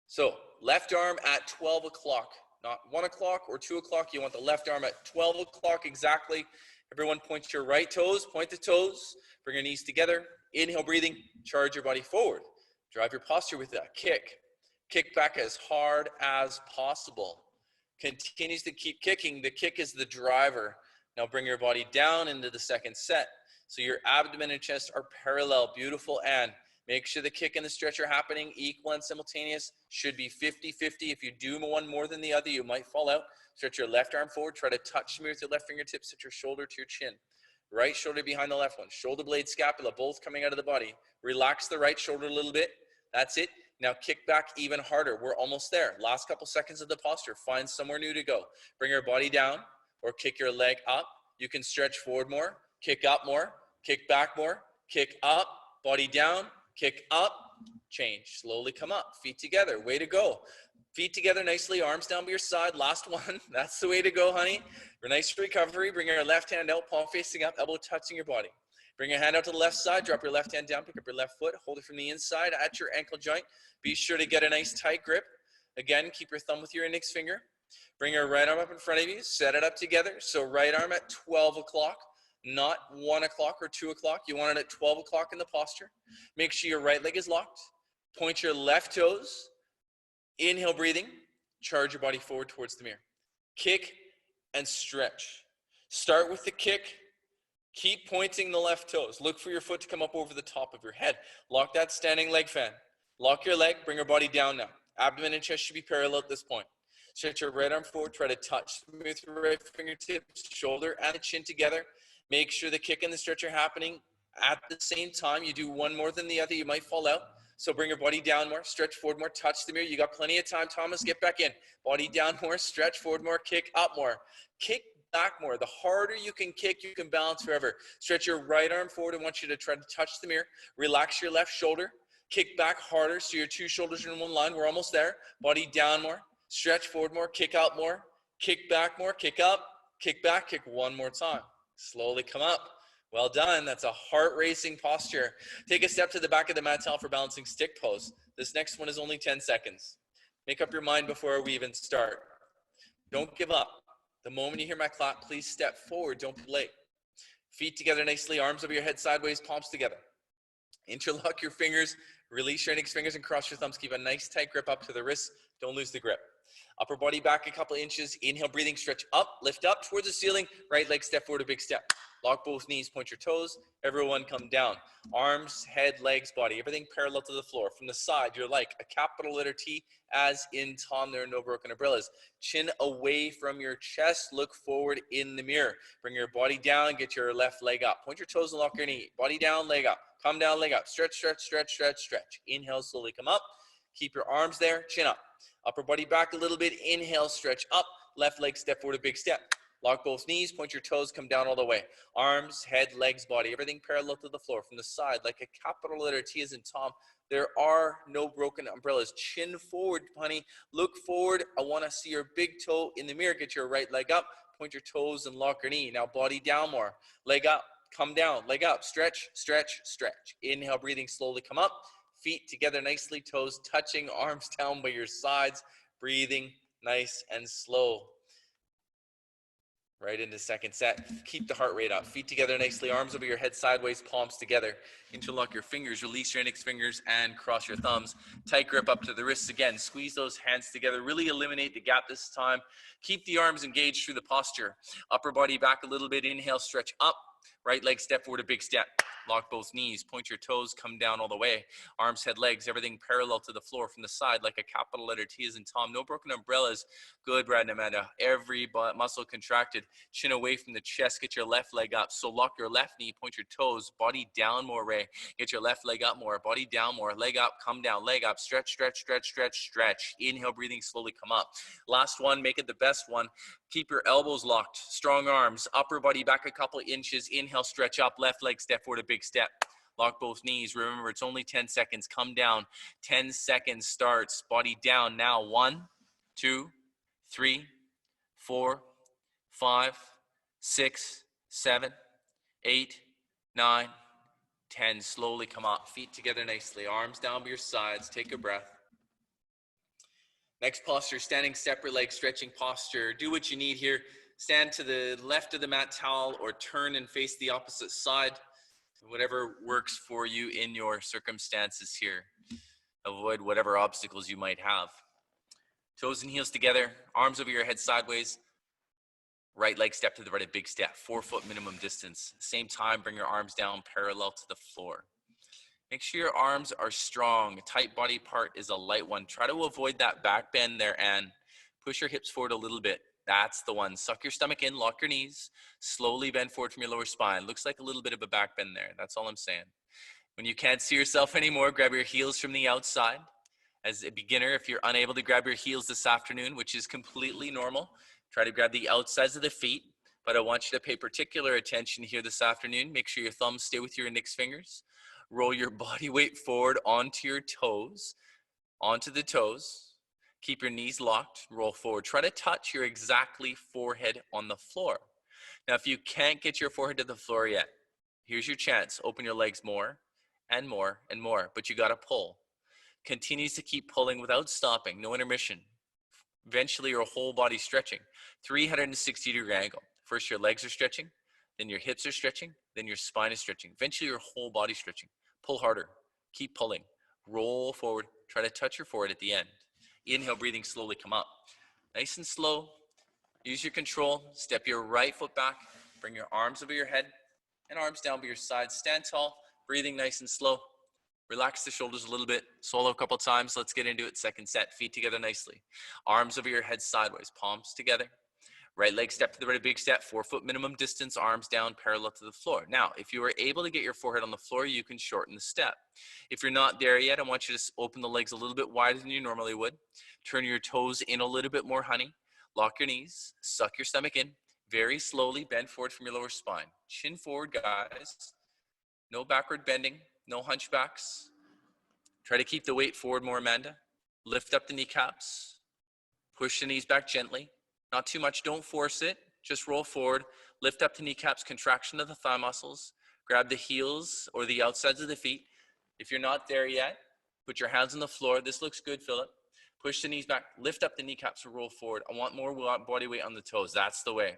So left arm at 12 o'clock, not 1 o'clock or 2 o'clock. You want the left arm at 12 o'clock exactly. Everyone point your right toes, point the toes, bring your knees together. Inhale, breathing, charge your body forward. Drive your posture with that kick. Kick back as hard as possible. Continues to keep kicking. The kick is the driver. Now bring your body down into the second set. So your abdomen and chest are parallel. Beautiful. And make sure the kick and the stretch are happening equal and simultaneous. Should be 50-50. If you do one more than the other, you might fall out. Stretch your left arm forward. Try to touch me with your left fingertips. Set your shoulder to your chin. Right shoulder behind the left one. Shoulder blade, scapula, both coming out of the body. Relax the right shoulder a little bit. That's it. Now kick back even harder. We're almost there. Last couple seconds of the posture. Find somewhere new to go. Bring your body down or kick your leg up. You can stretch forward more, kick up more, kick back more, kick up, body down, kick up, change. Slowly come up. Feet together. Way to go. Feet together nicely. Arms down by your side. Last one. That's the way to go, honey. For nice recovery. Bring your left hand out, palm facing up, elbow touching your body. Bring your hand out to the left side, drop your left hand down, pick up your left foot, hold it from the inside at your ankle joint. Be sure to get a nice tight grip. Again, keep your thumb with your index finger. Bring your right arm up in front of you, set it up together. So right arm at 12 o'clock, not 1 o'clock or 2 o'clock. You want it at 12 o'clock in the posture. Make sure your right leg is locked. Point your left toes. Inhale, breathing. Charge your body forward towards the mirror. Kick and stretch. Start with the kick. Keep pointing the left toes. Look for your foot to come up over the top of your head. Lock that standing leg fan. Lock your leg. Bring your body down now. Abdomen and chest should be parallel at this point. Stretch your right arm forward. Try to touch with your right fingertips, shoulder and the chin together. Make sure the kick and the stretch are happening at the same time. You do one more than the other, you might fall out. So bring your body down more, stretch forward more, touch the mirror. You got plenty of time, Thomas. Get back in. Body down more, stretch forward more, kick up more. Kick back more. The harder you can kick, you can balance forever. Stretch your right arm forward. I want you to try to touch the mirror. Relax your left shoulder. Kick back harder so your two shoulders are in one line. We're almost there. Body down more. Stretch forward more. Kick out more. Kick back more. Kick up. Kick back. Kick one more time. Slowly come up. Well done. That's a heart-racing posture. Take a step to the back of the mat towel for balancing stick pose. This next one is only 10 seconds. Make up your mind before we even start. Don't give up. The moment you hear my clap, please step forward. Don't be late. Feet together nicely, arms over your head sideways, palms together. Interlock your fingers, release your index fingers and cross your thumbs. Keep a nice tight grip up to the wrists. Don't lose the grip. Upper body back a couple inches. Inhale, breathing, stretch up, lift up towards the ceiling. Right leg step forward, a big step. Lock both knees, point your toes. Everyone come down. Arms, head, legs, body, everything parallel to the floor. From the side, you're like a capital letter T, as in Tom, there are no broken umbrellas. Chin away from your chest, look forward in the mirror. Bring your body down, get your left leg up. Point your toes and lock your knee. Body down, leg up. Come down, leg up. Stretch, stretch, stretch, stretch, stretch. Inhale, slowly come up. Keep your arms there, chin up. Upper body back a little bit. Inhale, stretch up. Left leg step forward, a big step. Lock both knees, point your toes, come down all the way. Arms, head, legs, body, everything parallel to the floor. From the side, like a capital letter T as in Tom, there are no broken umbrellas. Chin forward, honey. Look forward. I want to see your big toe in the mirror. Get your right leg up, point your toes and lock your knee. Now body down more. Leg up, come down, leg up. Stretch, stretch, stretch. Inhale, breathing, slowly come up. Feet together nicely, toes touching, arms down by your sides. Breathing nice and slow. Right into second set. Keep the heart rate up. Feet together nicely. Arms over your head sideways. Palms together. Interlock your fingers. Release your index fingers and cross your thumbs. Tight grip up to the wrists again. Squeeze those hands together. Really eliminate the gap this time. Keep the arms engaged through the posture. Upper body back a little bit. Inhale, stretch up. Right leg step forward, a big step. Lock both knees, point your toes, come down all the way. Arms, head, legs, everything parallel to the floor from the side like a capital letter T as in Tom. No broken umbrellas. Good, Brad and Amanda. Every muscle contracted. Chin away from the chest. Get your left leg up. So lock your left knee, point your toes, body down more, Ray. Get your left leg up more, body down more. Leg up, come down, leg up. Stretch, stretch, stretch, stretch, stretch. Inhale, breathing, slowly come up. Last one, make it the best one. Keep your elbows locked. Strong arms. Upper body back a couple inches. Inhale, stretch up. Left leg, step forward, a big step. Lock both knees. Remember, it's only 10 seconds. Come down. 10 seconds starts. Body down now. 1, 2, 3, 4, 5, 6, 7, 8, 9, 10. Slowly come up. Feet together nicely. Arms down by your sides. Take a breath. Next posture, standing separate legs, stretching posture. Do what you need here. Stand to the left of the mat towel or turn and face the opposite side. Whatever works for you in your circumstances here. Avoid whatever obstacles you might have. Toes and heels together, arms over your head sideways. Right leg step to the right, a big step, 4 foot minimum distance. Same time, bring your arms down parallel to the floor. Make sure your arms are strong. A tight body part is a light one. Try to avoid that back bend there and push your hips forward a little bit. That's the one. Suck your stomach in, lock your knees. Slowly bend forward from your lower spine. Looks like a little bit of a back bend there. That's all I'm saying. When you can't see yourself anymore, grab your heels from the outside. As a beginner, if you're unable to grab your heels this afternoon, which is completely normal, try to grab the outsides of the feet. But I want you to pay particular attention here this afternoon. Make sure your thumbs stay with your index fingers. Roll your body weight forward onto your toes, onto the toes. Keep your knees locked, roll forward. Try to touch your exactly forehead on the floor. Now, if you can't get your forehead to the floor yet, here's your chance. Open your legs more and more and more, but you gotta pull. Continues to keep pulling without stopping, no intermission. Eventually, your whole body stretching. 360-degree angle. First, your legs are stretching, then your hips are stretching, then your spine is stretching. Eventually, your whole body stretching. Pull harder. Keep pulling. Roll forward. Try to touch your forehead at the end. Inhale, breathing, slowly come up. Nice and slow. Use your control. Step your right foot back. Bring your arms over your head and arms down by your sides. Stand tall. Breathing nice and slow. Relax the shoulders a little bit. Swallow a couple times. Let's get into it. Second set. Feet together nicely. Arms over your head sideways. Palms together. Right leg step to the right, a big step, 4 foot minimum distance, arms down parallel to the floor. Now, if you are able to get your forehead on the floor, you can shorten the step. If you're not there yet, I want you to open the legs a little bit wider than you normally would. Turn your toes in a little bit more, honey. Lock your knees, suck your stomach in. Very slowly bend forward from your lower spine. Chin forward, guys. No backward bending, no hunchbacks. Try to keep the weight forward more, Amanda. Lift up the kneecaps. Push the knees back gently. Not too much, don't force it. Just roll forward. Lift up the kneecaps, contraction of the thigh muscles. Grab the heels or the outsides of the feet. If you're not there yet, put your hands on the floor. This looks good, Philip. Push the knees back, lift up the kneecaps and roll forward. I want more body weight on the toes. That's the way.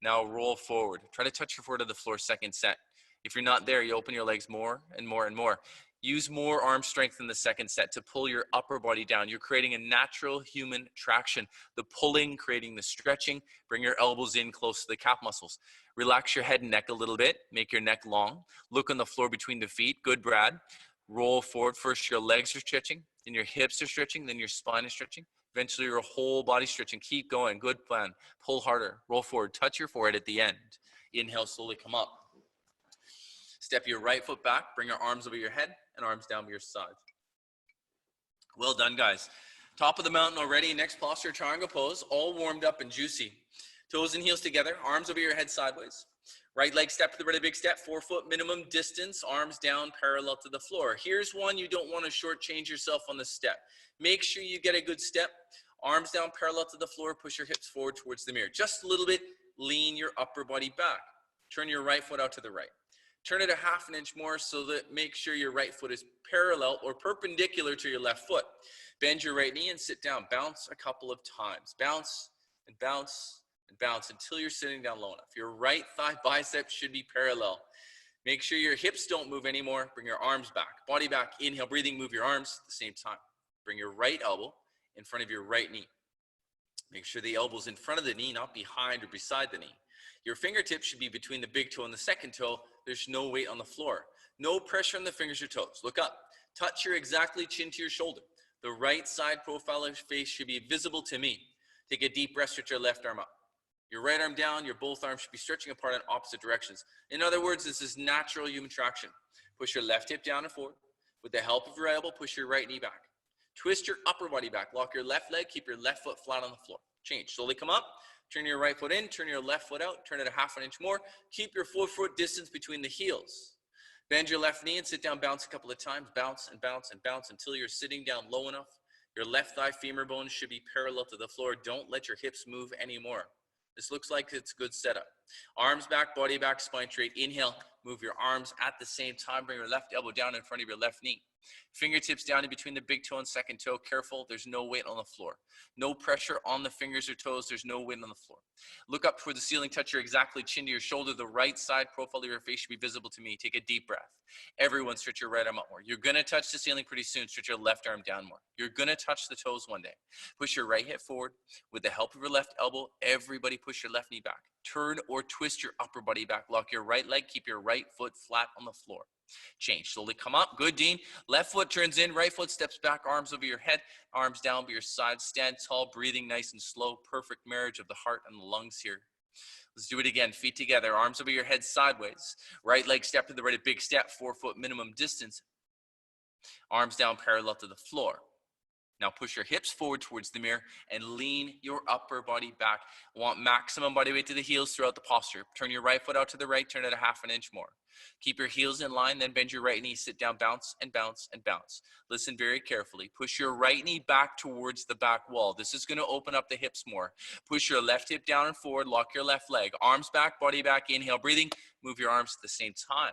Now roll forward. Try to touch your foot to the floor, second set. If you're not there, you open your legs more and more and more. Use more arm strength in the second set to pull your upper body down. You're creating a natural human traction. The pulling, creating the stretching. Bring your elbows in close to the calf muscles. Relax your head and neck a little bit. Make your neck long. Look on the floor between the feet. Good, Brad. Roll forward. First, your legs are stretching. Then your hips are stretching. Then your spine is stretching. Eventually, your whole body stretching. Keep going. Good plan. Pull harder. Roll forward. Touch your forehead at the end. Inhale, slowly come up. Step your right foot back, bring your arms over your head and arms down by your sides. Well done, guys. Top of the mountain already. Next posture, triangle pose, all warmed up and juicy. Toes and heels together, arms over your head sideways. Right leg step to the right, a big step, 4 foot minimum distance, arms down parallel to the floor. Here's one you don't want to shortchange yourself on the step. Make sure you get a good step, arms down parallel to the floor, push your hips forward towards the mirror. Just a little bit, lean your upper body back. Turn your right foot out to the right. Turn it a half an inch more so that make sure your right foot is parallel or perpendicular to your left foot. Bend your right knee and sit down. Bounce a couple of times. Bounce and bounce and bounce until you're sitting down low enough. Your right thigh biceps should be parallel. Make sure your hips don't move anymore. Bring your arms back. Body back. Inhale, breathing, move your arms at the same time. Bring your right elbow in front of your right knee. Make sure the elbow's in front of the knee, not behind or beside the knee. Your fingertips should be between the big toe and the second toe. There's no weight on the floor. No pressure on the fingers or toes. Look up. Touch your exactly chin to your shoulder. The right side profile of your face should be visible to me. Take a deep breath, stretch your left arm up. Your right arm down, your both arms should be stretching apart in opposite directions. In other words, this is natural human traction. Push your left hip down and forward. With the help of your elbow, push your right knee back. Twist your upper body back. Lock your left leg. Keep your left foot flat on the floor. Change. Slowly come up. Turn your right foot in. Turn your left foot out. Turn it a half an inch more. Keep your 4 foot distance between the heels. Bend your left knee and sit down. Bounce a couple of times. Bounce and bounce and bounce until you're sitting down low enough. Your left thigh femur bone should be parallel to the floor. Don't let your hips move anymore. This looks like it's a good setup. Arms back, body back, spine straight. Inhale, move your arms at the same time. Bring your left elbow down in front of your left knee. Fingertips down in between the big toe and second toe. Careful, there's no weight on the floor. No pressure on the fingers or toes. There's no weight on the floor. Look up toward the ceiling. Touch your exactly chin to your shoulder. The right side profile of your face should be visible to me. Take a deep breath. Everyone stretch your right arm up more. You're going to touch the ceiling pretty soon. Stretch your left arm down more. You're going to touch the toes one day. Push your right hip forward. With the help of your left elbow, everybody push your left knee back. Turn or twist your upper body back. Lock your right leg. Keep your right foot flat on the floor. Change. Slowly come up. Good, Dean. Left foot turns in. Right foot steps back. Arms over your head. Arms down by your side. Stand tall. Breathing nice and slow. Perfect marriage of the heart and the lungs here. Let's do it again. Feet together. Arms over your head sideways. Right leg step to the right. A big step. 4 foot minimum distance. Arms down parallel to the floor. Now push your hips forward towards the mirror and lean your upper body back. Want maximum body weight to the heels throughout the posture. Turn your right foot out to the right, turn it a half an inch more. Keep your heels in line, then bend your right knee, sit down, bounce and bounce and bounce. Listen very carefully. Push your right knee back towards the back wall. This is going to open up the hips more. Push your left hip down and forward, lock your left leg. Arms back, body back, inhale, breathing. Move your arms at the same time.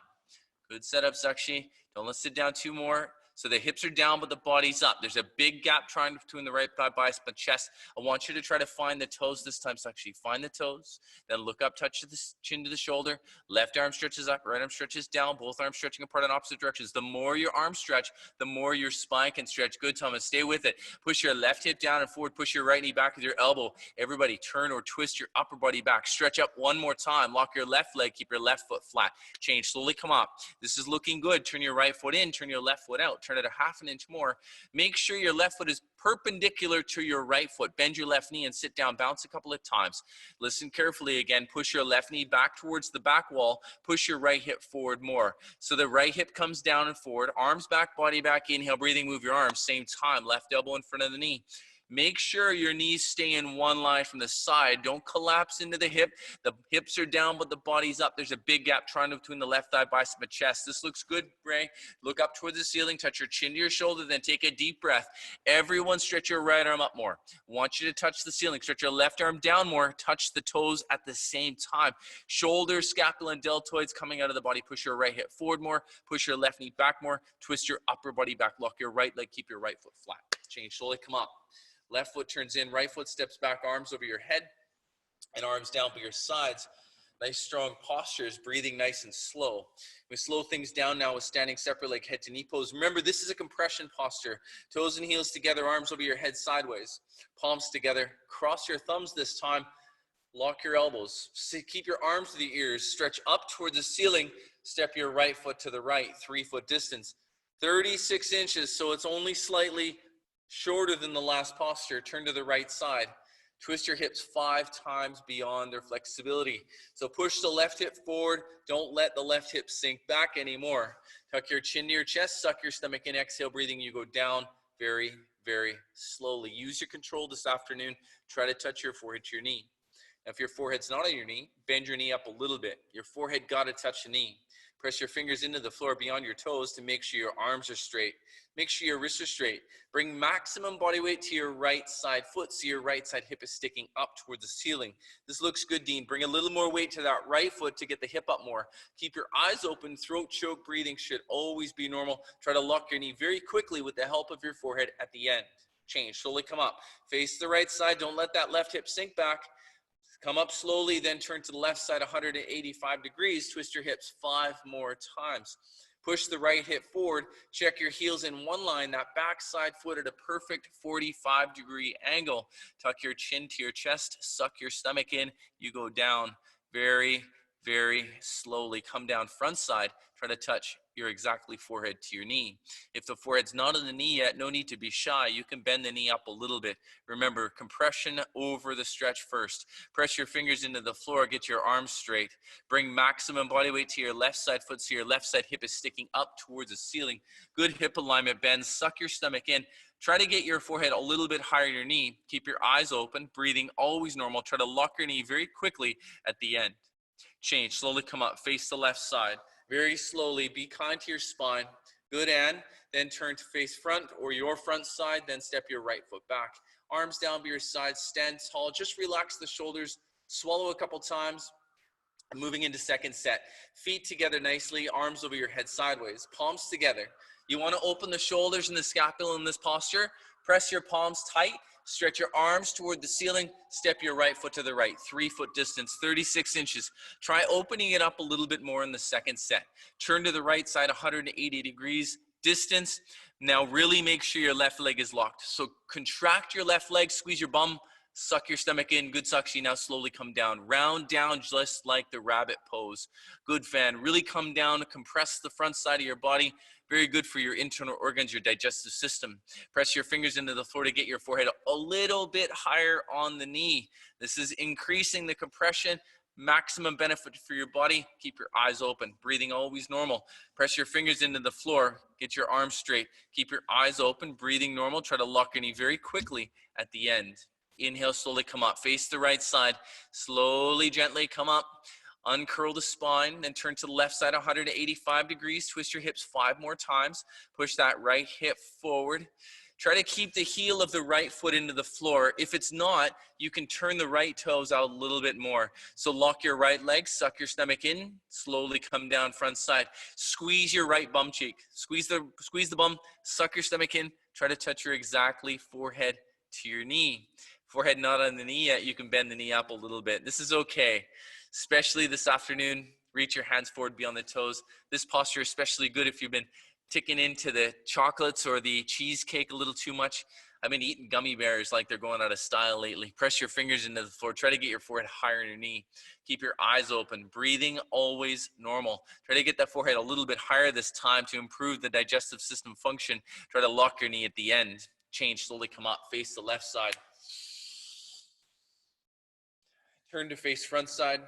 Good setup, Sakshi. Don't let's sit down 2 more. So the hips are down, but the body's up. There's a big gap trying between the right thigh, bicep, and chest. I want you to try to find the toes this time, Sakshi. Find the toes, then look up, touch the chin to the shoulder. Left arm stretches up, right arm stretches down, both arms stretching apart in opposite directions. The more your arms stretch, the more your spine can stretch. Good, Thomas. Stay with it. Push your left hip down and forward. Push your right knee back with your elbow. Everybody turn or twist your upper body back. Stretch up one more time. Lock your left leg. Keep your left foot flat. Change. Slowly come up. This is looking good. Turn your right foot in. Turn your left foot out. Turn it a half an inch more. Make sure your left foot is perpendicular to your right foot. Bend your left knee and sit down. Bounce a couple of times. Listen carefully again. Push your left knee back towards the back wall. Push your right hip forward more. So the right hip comes down and forward. Arms back, body back. Inhale, breathing. Move your arms. Same time. Left elbow in front of the knee. Make sure your knees stay in one line from the side. Don't collapse into the hip. The hips are down, but the body's up. There's a big gap trying between the left thigh, bicep, and chest. This looks good, Ray. Look up towards the ceiling. Touch your chin to your shoulder, then take a deep breath. Everyone stretch your right arm up more. I want you to touch the ceiling. Stretch your left arm down more. Touch the toes at the same time. Shoulders, scapula, and deltoids coming out of the body. Push your right hip forward more. Push your left knee back more. Twist your upper body back. Lock your right leg. Keep your right foot flat. Change. Slowly come up. Left foot turns in, right foot steps back, arms over your head and arms down by your sides. Nice strong postures, breathing nice and slow. We slow things down now with standing separate like head to knee pose. Remember, this is a compression posture. Toes and heels together, arms over your head sideways. Palms together. Cross your thumbs this time. Lock your elbows. Keep your arms to the ears. Stretch up towards the ceiling. Step your right foot to the right, 3 foot distance. 36 inches, so it's only slightly shorter than the last posture. Turn to the right side. Twist your hips 5 times beyond their flexibility. So push the left hip forward. Don't let the left hip sink back anymore. Tuck your chin to your chest. Suck your stomach in. Exhale, breathing. You go down very, very slowly. Use your control this afternoon. Try to touch your forehead to your knee. Now, if your forehead's not on your knee, bend your knee up a little bit. Your forehead got to touch the knee. Press your fingers into the floor beyond your toes to make sure your arms are straight. Make sure your wrists are straight. Bring maximum body weight to your right side foot so your right side hip is sticking up toward the ceiling. This looks good, Dean. Bring a little more weight to that right foot to get the hip up more. Keep your eyes open. Throat choke breathing should always be normal. Try to lock your knee very quickly with the help of your forehead at the end. Change. Slowly come up. Face the right side. Don't let that left hip sink back. Come up slowly, then turn to the left side 185 degrees. Twist your hips 5 more times. Push the right hip forward. Check your heels in one line, that backside foot at a perfect 45-degree angle. Tuck your chin to your chest, suck your stomach in. You go down very, very slowly. Come down front side. Try to touch your exactly forehead to your knee. If the forehead's not on the knee yet, no need to be shy. You can bend the knee up a little bit. Remember, compression over the stretch first. Press your fingers into the floor. Get your arms straight. Bring maximum body weight to your left side foot so your left side hip is sticking up towards the ceiling. Good hip alignment bend. Suck your stomach in. Try to get your forehead a little bit higher than your knee. Keep your eyes open, breathing always normal. Try to lock your knee very quickly at the end. Change. Slowly come up. Face the left side. Very slowly. Be kind to your spine. Good, and then turn to face front or your front side. Then step your right foot back. Arms down by your side. Stand tall. Just relax the shoulders. Swallow a couple times. Moving into second set. Feet together nicely. Arms over your head sideways. Palms together. You want to open the shoulders and the scapula in this posture. Press your palms tight. Stretch your arms toward the ceiling. Step your right foot to the right. 3-foot distance, 36 inches. Try opening it up a little bit more in the second set. Turn to the right side, 180 degrees distance. Now really make sure your left leg is locked. So contract your left leg, squeeze your bum, suck your stomach in. Good suction. Now slowly come down. Round down just like the rabbit pose. Good, fan. Really come down, compress the front side of your body. Very good for your internal organs, your digestive system. Press your fingers into the floor to get your forehead a little bit higher on the knee. This is increasing the compression, maximum benefit for your body. Keep your eyes open, breathing always normal. Press your fingers into the floor, get your arms straight. Keep your eyes open, breathing normal. Try to lock your knee very quickly at the end. Inhale, slowly come up. Face the right side. Slowly, gently come up. Uncurl the spine, then turn to the left side 185 degrees. Twist your hips 5 more times. Push that right hip forward. Try to keep the heel of the right foot into the floor. If it's not, you can turn the right toes out a little bit more. So lock your right leg, suck your stomach in, slowly come down front side. Squeeze your right bum cheek. Squeeze the bum, suck your stomach in. Try to touch your exactly forehead to your knee. Forehead not on the knee yet, you can bend the knee up a little bit. This is okay, especially this afternoon. Reach your hands forward beyond the toes. This posture is especially good if you've been ticking into the chocolates or the cheesecake a little too much. I've been eating gummy bears like they're going out of style lately. Press your fingers into the floor. Try to get your forehead higher on your knee. Keep your eyes open. Breathing always normal. Try to get that forehead a little bit higher this time to improve the digestive system function. Try to lock your knee at the end. Change, slowly come up. Face the left side. Turn to face front side.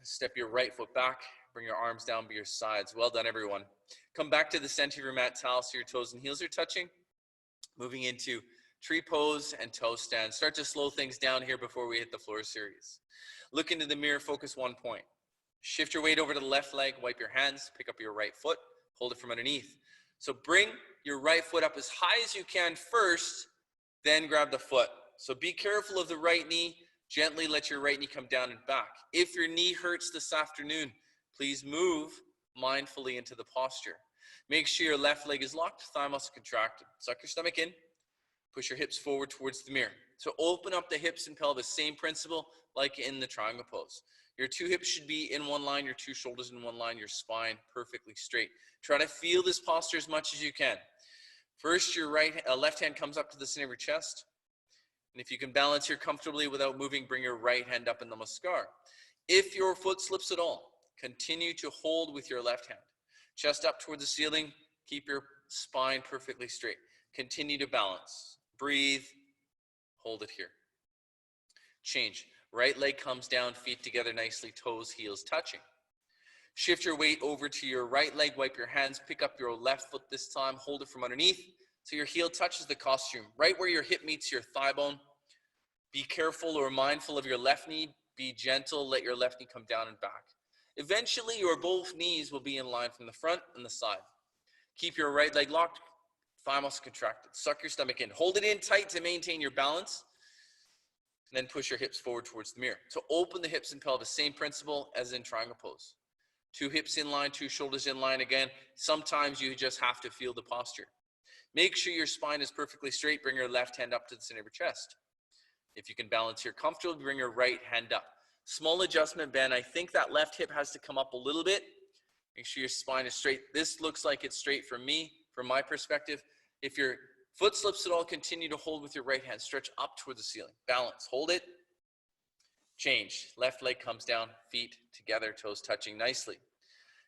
Step your right foot back. Bring your arms down by your sides. Well done, everyone. Come back to the center of your mat towel so your toes and heels are touching. Moving into tree pose and toe stand. Start to slow things down here before we hit the floor series. Look into the mirror, focus one point. Shift your weight over to the left leg, wipe your hands, pick up your right foot, hold it from underneath. So bring your right foot up as high as you can first, then grab the foot. So be careful of the right knee. Gently let your right knee come down and back. If your knee hurts this afternoon, please move mindfully into the posture. Make sure your left leg is locked, thigh muscle contracted. Suck your stomach in, push your hips forward towards the mirror. So open up the hips and pelvis, same principle like in the triangle pose. Your 2 hips should be in one line, your 2 shoulders in one line, your spine perfectly straight. Try to feel this posture as much as you can. First, your left hand comes up to the center of your chest. And if you can balance here comfortably without moving, bring your right hand up in namaskar. If your foot slips at all, continue to hold with your left hand. Chest up toward the ceiling. Keep your spine perfectly straight. Continue to balance. Breathe. Hold it here. Change. Right leg comes down, feet together nicely, toes, heels touching. Shift your weight over to your right leg. Wipe your hands. Pick up your left foot this time. Hold it from underneath so your heel touches the costume. Right where your hip meets your thigh bone. Be careful or mindful of your left knee. Be gentle. Let your left knee come down and back. Eventually, your both knees will be in line from the front and the side. Keep your right leg locked, thigh muscle contracted. Suck your stomach in. Hold it in tight to maintain your balance. And then push your hips forward towards the mirror. So open the hips and pelvis, same principle as in triangle pose. 2 hips in line, 2 shoulders in line again. Sometimes you just have to feel the posture. Make sure your spine is perfectly straight. Bring your left hand up to the center of your chest. If you can balance here comfortably, bring your right hand up. Small adjustment, Ben. I think that left hip has to come up a little bit. Make sure your spine is straight. This looks like it's straight from me, from my perspective. If your foot slips at all, continue to hold with your right hand. Stretch up toward the ceiling. Balance. Hold it. Change. Left leg comes down, feet together, toes touching nicely.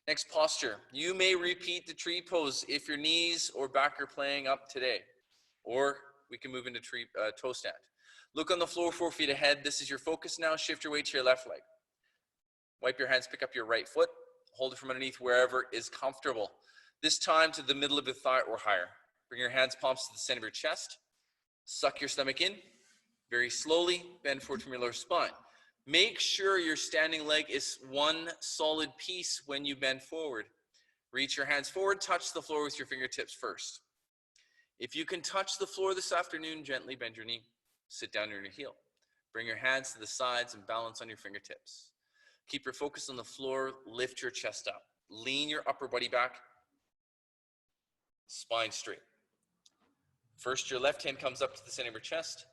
Next posture. You may repeat the tree pose if your knees or back are playing up today. Or we can move into toe stand. Look on the floor 4 feet ahead. This is your focus now. Shift your weight to your left leg. Wipe your hands, pick up your right foot. Hold it from underneath wherever is comfortable. This time to the middle of the thigh or higher. Bring your hands, palms to the center of your chest. Suck your stomach in. Very slowly, bend forward from your lower spine. Make sure your standing leg is one solid piece when you bend forward. Reach your hands forward, touch the floor with your fingertips first. If you can touch the floor this afternoon, gently bend your knee. Sit down on your heel. Bring your hands to the sides and balance on your fingertips. Keep your focus on the floor. Lift your chest up. Lean your upper body back. Spine straight. First, your left hand comes up to the center of your chest,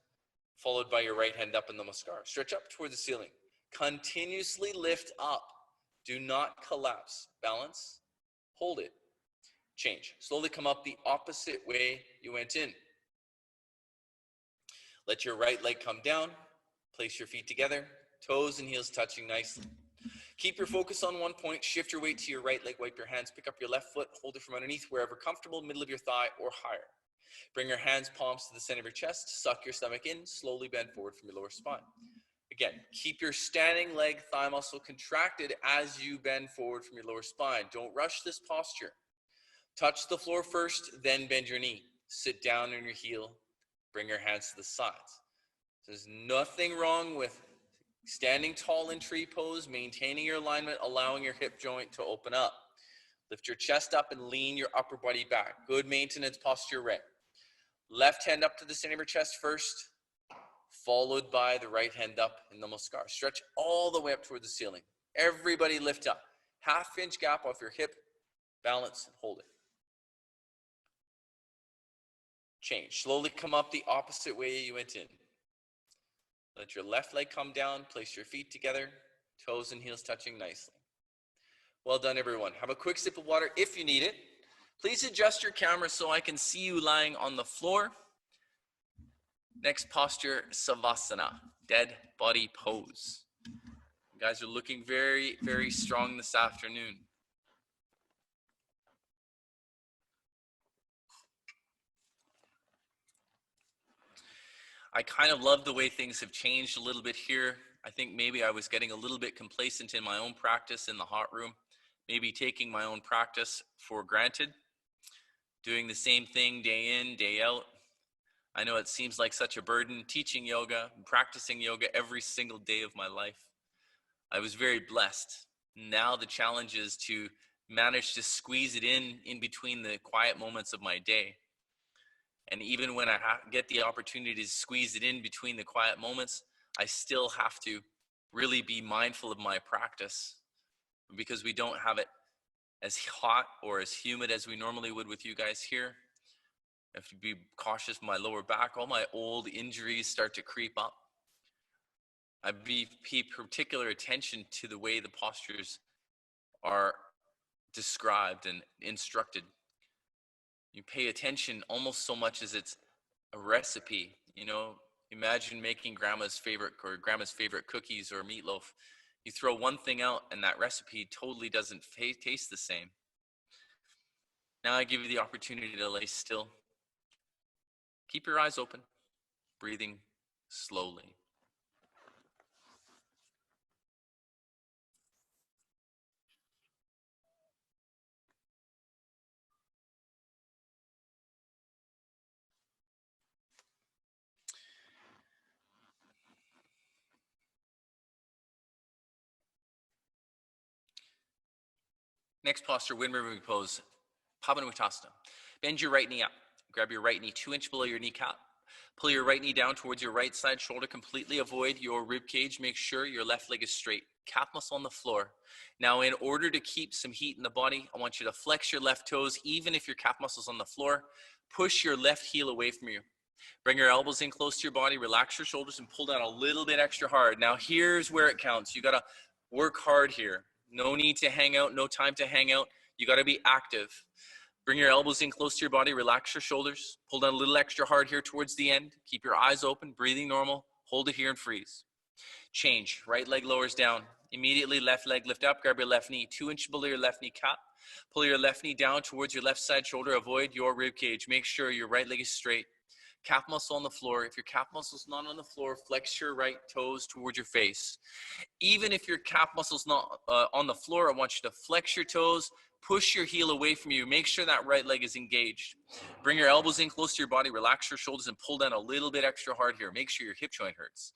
followed by your right hand up in Namaskar. Stretch up toward the ceiling. Continuously lift up. Do not collapse. Balance. Hold it. Change. Slowly come up the opposite way you went in. Let your right leg come down. Place your feet together. Toes and heels touching nicely. Keep your focus on one point. Shift your weight to your right leg. Wipe your hands. Pick up your left foot. Hold it from underneath wherever comfortable, middle of your thigh or higher. Bring your hands, palms to the center of your chest. Suck your stomach in. Slowly bend forward from your lower spine. Again, keep your standing leg thigh muscle contracted as you bend forward from your lower spine. Don't rush this posture. Touch the floor first, then bend your knee. Sit down on your heel. Bring your hands to the sides. There's nothing wrong with standing tall in tree pose, maintaining your alignment, allowing your hip joint to open up. Lift your chest up and lean your upper body back. Good maintenance posture, right. Left hand up to the center of your chest first, followed by the right hand up in Namaskar. Stretch all the way up toward the ceiling. Everybody lift up. Half-inch gap off your hip. Balance and hold it. Change. Slowly come up the opposite way you went in. Let your left leg come down. Place your feet together. Toes and heels touching nicely. Well done, everyone. Have a quick sip of water if you need it. Please adjust your camera so I can see you lying on the floor. Next posture, Savasana, dead body pose. You guys are looking very, very strong this afternoon. I kind of love the way things have changed a little bit here. I think maybe I was getting a little bit complacent in my own practice in the hot room, maybe taking my own practice for granted, doing the same thing day in, day out. I know it seems like such a burden, teaching yoga, practicing yoga every single day of my life. I was very blessed. Now the challenge is to manage to squeeze it in between the quiet moments of my day. And even when I get the opportunity to squeeze it in between the quiet moments, I still have to really be mindful of my practice because we don't have it as hot or as humid as we normally would with you guys here. I have to be cautious of my lower back. All my old injuries start to creep up. I pay particular attention to the way the postures are described and instructed. You pay attention almost so much as it's a recipe. You know, imagine making grandma's favorite cookies or meatloaf. You throw one thing out and that recipe totally doesn't taste the same. Now I give you the opportunity to lay still. Keep your eyes open, breathing slowly. Next posture, wind removing pose, Pavanuttasana. Bend your right knee up. Grab your right knee 2 inches below your kneecap. Pull your right knee down towards your right side shoulder. Completely avoid your rib cage. Make sure your left leg is straight. Calf muscle on the floor. Now, in order to keep some heat in the body, I want you to flex your left toes, even if your calf muscle's on the floor. Push your left heel away from you. Bring your elbows in close to your body. Relax your shoulders and pull down a little bit extra hard. Now, here's where it counts. You got to work hard here. No need to hang out, no time to hang out. You got to be active. Bring your elbows in close to your body, relax your shoulders, pull down a little extra hard here towards the end. Keep your eyes open, breathing normal, hold it here and freeze. Change, right leg lowers down. Immediately left leg lift up, grab your left knee 2 inches below your left knee cap. Pull your left knee down towards your left side shoulder, avoid your rib cage. Make sure your right leg is straight. Calf muscle on the floor. If your calf muscle is not on the floor, flex your right toes towards your face. Even if your calf muscle's not on the floor, I want you to flex your toes, push your heel away from you. Make sure that right leg is engaged. Bring your elbows in close to your body, relax your shoulders, and pull down a little bit extra hard here. Make sure your hip joint hurts.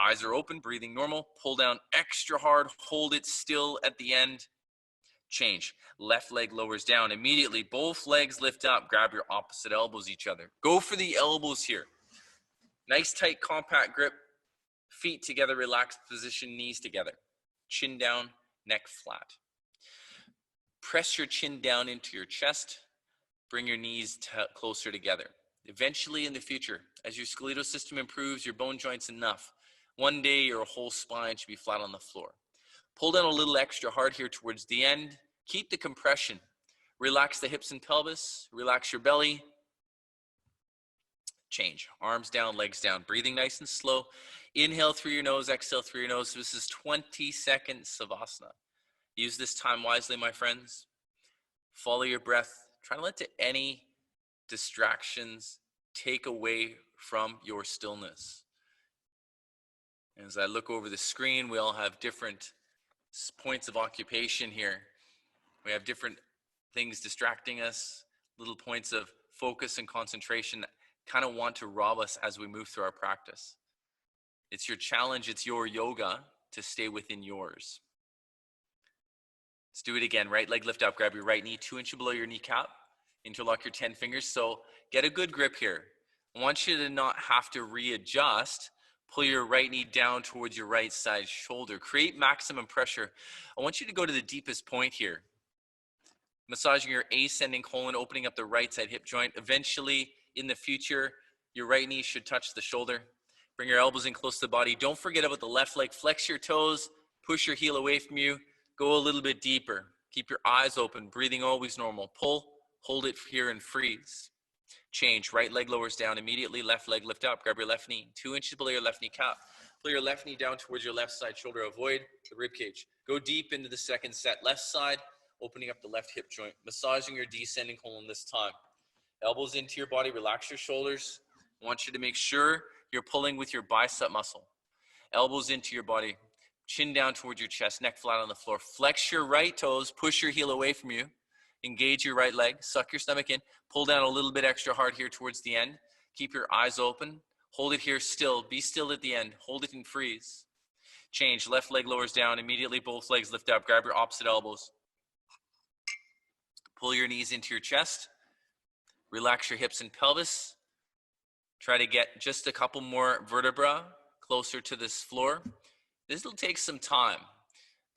Eyes are open, breathing normal. Pull down extra hard, hold it still at the end. Change. Left leg lowers down. Immediately, both legs lift up. Grab your opposite elbows each other. Go for the elbows here. Nice, tight, compact grip. Feet together, relaxed position, knees together. Chin down, neck flat. Press your chin down into your chest. Bring your knees closer together. Eventually in the future, as your skeletal system improves, your bone joints enough, one day your whole spine should be flat on the floor. Pull down a little extra hard here towards the end. Keep the compression. Relax the hips and pelvis. Relax your belly. Change. Arms down, legs down. Breathing nice and slow. Inhale through your nose, exhale through your nose. This is 20-second Savasana. Use this time wisely, my friends. Follow your breath. Try not to let any distractions take away from your stillness. As I look over the screen, we all have different points of occupation here. We have different things distracting us, little points of focus and concentration that kind of want to rob us as we move through our practice. It's your challenge, it's your yoga to stay within yours. Let's do it again. Right leg lift up, grab your right knee 2 inches below your kneecap, interlock your 10 fingers. So get a good grip here. I want you to not have to readjust. Pull your right knee down towards your right side shoulder. Create maximum pressure. I want you to go to the deepest point here. Massaging your ascending colon, opening up the right side hip joint. Eventually, in the future, your right knee should touch the shoulder. Bring your elbows in close to the body. Don't forget about the left leg. Flex your toes. Push your heel away from you. Go a little bit deeper. Keep your eyes open. Breathing always normal. Pull, hold it here and freeze. Change. Right leg lowers down immediately. Left leg lift up. Grab your left knee 2 inches below your left knee cap. Pull your left knee down towards your left side shoulder. Avoid the rib cage. Go deep into the second set. Left side, opening up the left hip joint. Massaging your descending colon this time. Elbows into your body. Relax your shoulders. I want you to make sure you're pulling with your bicep muscle. Elbows into your body. Chin down towards your chest. Neck flat on the floor. Flex your right toes. Push your heel away from you. Engage your right leg, suck your stomach in, pull down a little bit extra hard here towards the end. Keep your eyes open, hold it here still, be still at the end, hold it and freeze. Change, left leg lowers down, immediately both legs lift up, grab your opposite elbows. Pull your knees into your chest, relax your hips and pelvis. Try to get just a couple more vertebrae closer to this floor. This will take some time.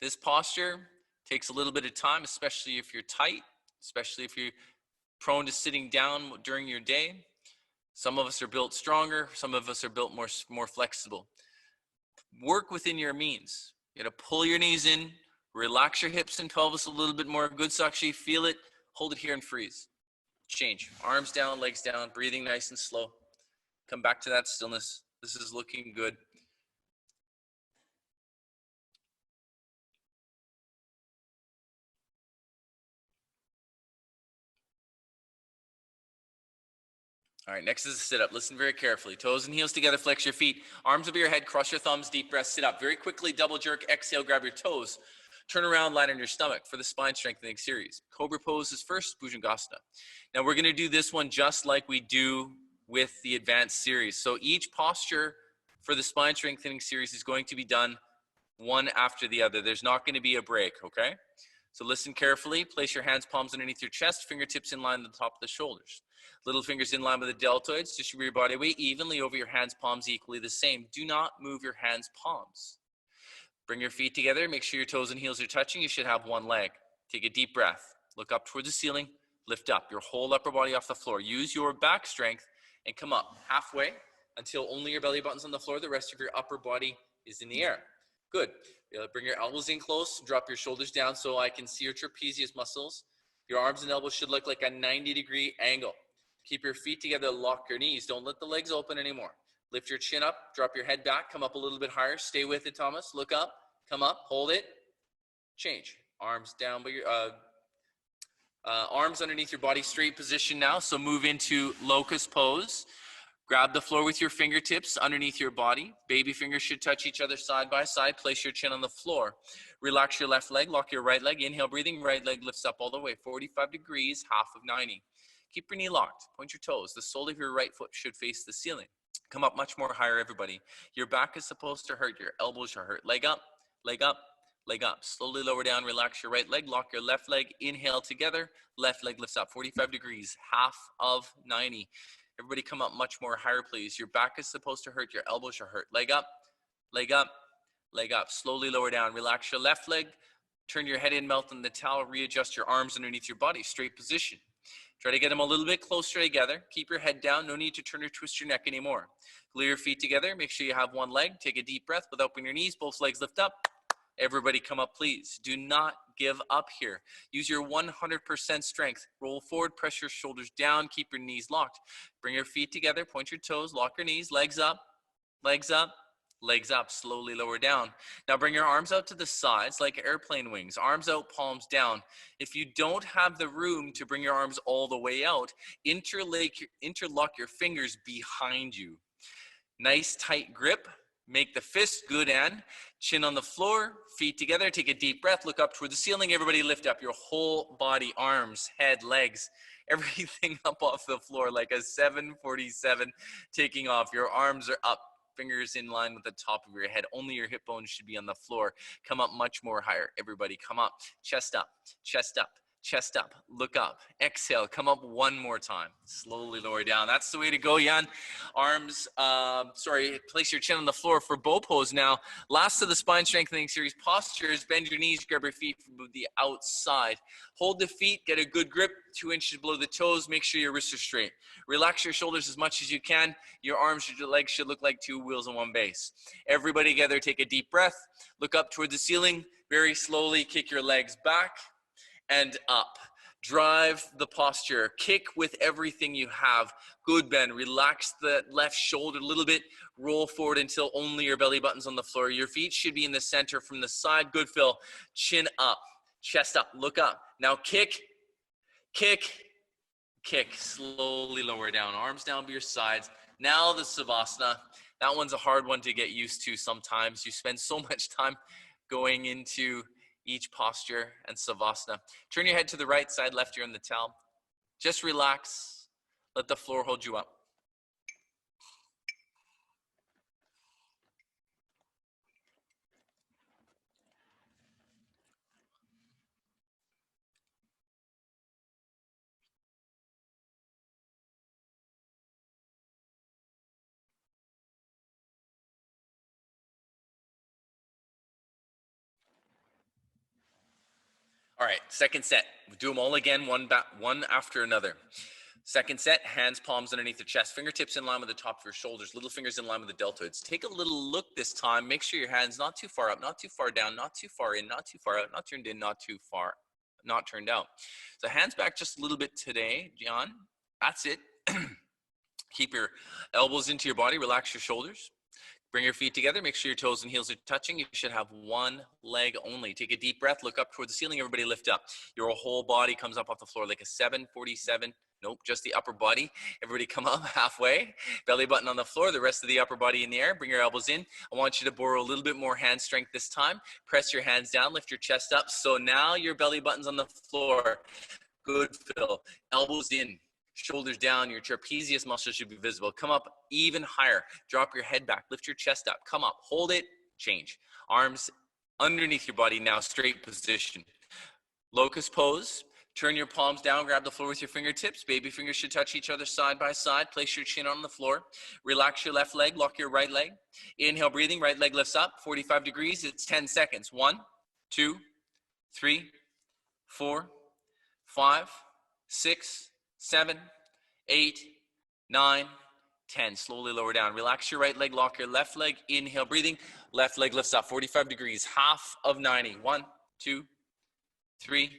This posture takes a little bit of time, especially if you're tight. Especially if you're prone to sitting down during your day. Some of us are built stronger. Some of us are built more flexible. Work within your means. You got to pull your knees in, relax your hips and pelvis a little bit more. Good sakshi, feel it, hold it here and freeze. Change. Arms down, legs down, breathing nice and slow. Come back to that stillness. This is looking good. All right, next is a sit-up. Listen very carefully. Toes and heels together, flex your feet. Arms over your head, cross your thumbs, deep breath, sit up. Very quickly, double jerk, exhale, grab your toes. Turn around, lie on your stomach for the spine strengthening series. Cobra pose is first, Bhujangasana. Now we're gonna do this one just like we do with the advanced series. So each posture for the spine strengthening series is going to be done one after the other. There's not gonna be a break, okay? So listen carefully, place your hands, palms underneath your chest, fingertips in line with the top of the shoulders. Little fingers in line with the deltoids. Distribute your body weight evenly over your hands, palms equally the same. Do not move your hands, palms. Bring your feet together. Make sure your toes and heels are touching. You should have one leg. Take a deep breath. Look up towards the ceiling. Lift up your whole upper body off the floor. Use your back strength and come up halfway until only your belly button's on the floor. The rest of your upper body is in the air. Good. Bring your elbows in close, drop your shoulders down so I can see your trapezius muscles. Your arms and elbows should look like a 90-degree angle. Keep your feet together, lock your knees. Don't let the legs open anymore. Lift your chin up, drop your head back, come up a little bit higher. Stay with it, Thomas. Look up, come up, hold it, change. Arms down, but your arms underneath your body, straight position now. So move into locust pose. Grab the floor with your fingertips underneath your body. Baby fingers should touch each other side by side. Place your chin on the floor. Relax your left leg, lock your right leg. Inhale, breathing, right leg lifts up all the way. 45 degrees, half of 90. Keep your knee locked, point your toes. The sole of your right foot should face the ceiling. Come up much more higher, everybody. Your back is supposed to hurt, your elbows are hurt. Leg up, leg up, leg up. Slowly lower down, relax your right leg, lock your left leg. Inhale together, left leg lifts up. 45 degrees, half of 90. Everybody come up much more higher, please. Your back is supposed to hurt, your elbows are hurt. Leg up, leg up, leg up. Slowly lower down, relax your left leg. Turn your head in, melt in the towel, readjust your arms underneath your body, straight position. Try to get them a little bit closer together. Keep your head down, no need to turn or twist your neck anymore. Glue your feet together, make sure you have one leg. Take a deep breath without opening your knees, both legs lift up. Everybody come up, please. Do not give up here. Use your 100% strength. Roll forward, press your shoulders down, keep your knees locked. Bring your feet together, point your toes, lock your knees, legs up, legs up, legs up. Slowly lower down. Now bring your arms out to the sides like airplane wings. Arms out, palms down. If you don't have the room to bring your arms all the way out, interlock your fingers behind you. Nice tight grip. Make the fist good end. Chin on the floor, feet together. Take a deep breath. Look up toward the ceiling. Everybody lift up your whole body, arms, head, legs, everything up off the floor like a 747 taking off. Your arms are up, fingers in line with the top of your head. Only your hip bones should be on the floor. Come up much more higher. Everybody come up. Chest up, chest up. Chest up, look up, exhale, come up one more time. Slowly lower down. That's the way to go, Jan. Arms, place your chin on the floor for bow pose now. Last of the spine strengthening series postures, bend your knees, grab your feet from the outside. Hold the feet, get a good grip, 2 inches below the toes, make sure your wrists are straight. Relax your shoulders as much as you can. Your arms, your legs should look like 2 wheels on one base. Everybody together, take a deep breath, look up toward the ceiling, very slowly kick your legs back and up. Drive the posture. Kick with everything you have. Good bend. Relax the left shoulder a little bit. Roll forward until only your belly button's on the floor. Your feet should be in the center from the side. Good, Phil. Chin up. Chest up. Look up. Now kick, kick, kick. Slowly lower down. Arms down by your sides. Now the Savasana. That one's a hard one to get used to sometimes. You spend so much time going into each posture and Savasana. Turn your head to the right side, left ear on the towel. Just relax. Let the floor hold you up. All right, second set. We'll do them all again, one after another. Second set, hands, palms underneath the chest, fingertips in line with the top of your shoulders, little fingers in line with the deltoids. Take a little look this time. Make sure your hands not too far up, not too far down, not too far in, not too far out, not turned in, not too far, not turned out. So hands back just a little bit today, John. That's it. Keep your elbows into your body, relax your shoulders. Bring your feet together. Make sure your toes and heels are touching. You should have one leg only. Take a deep breath. Look up toward the ceiling. Everybody lift up. Your whole body comes up off the floor like a 747. Nope, just the upper body. Everybody come up halfway. Belly button on the floor. The rest of the upper body in the air. Bring your elbows in. I want you to borrow a little bit more hand strength this time. Press your hands down. Lift your chest up. So now your belly button's on the floor. Good, Phil. Elbows in. Shoulders down, your trapezius muscles should be visible. Come up even higher. Drop your head back, lift your chest up. Come up, hold it, change. Arms underneath your body now, straight position. Locust pose, turn your palms down, grab the floor with your fingertips. Baby fingers should touch each other side by side. Place your chin on the floor. Relax your left leg, lock your right leg. Inhale, breathing, right leg lifts up, 45 degrees, it's 10 seconds. 1, 2, 3, 4, 5, 6, 7, 8, 9, 10. Slowly lower down. Relax your right leg, lock your left leg. Inhale, breathing. Left leg lifts up, 45 degrees, half of 90. 1, 2, 3,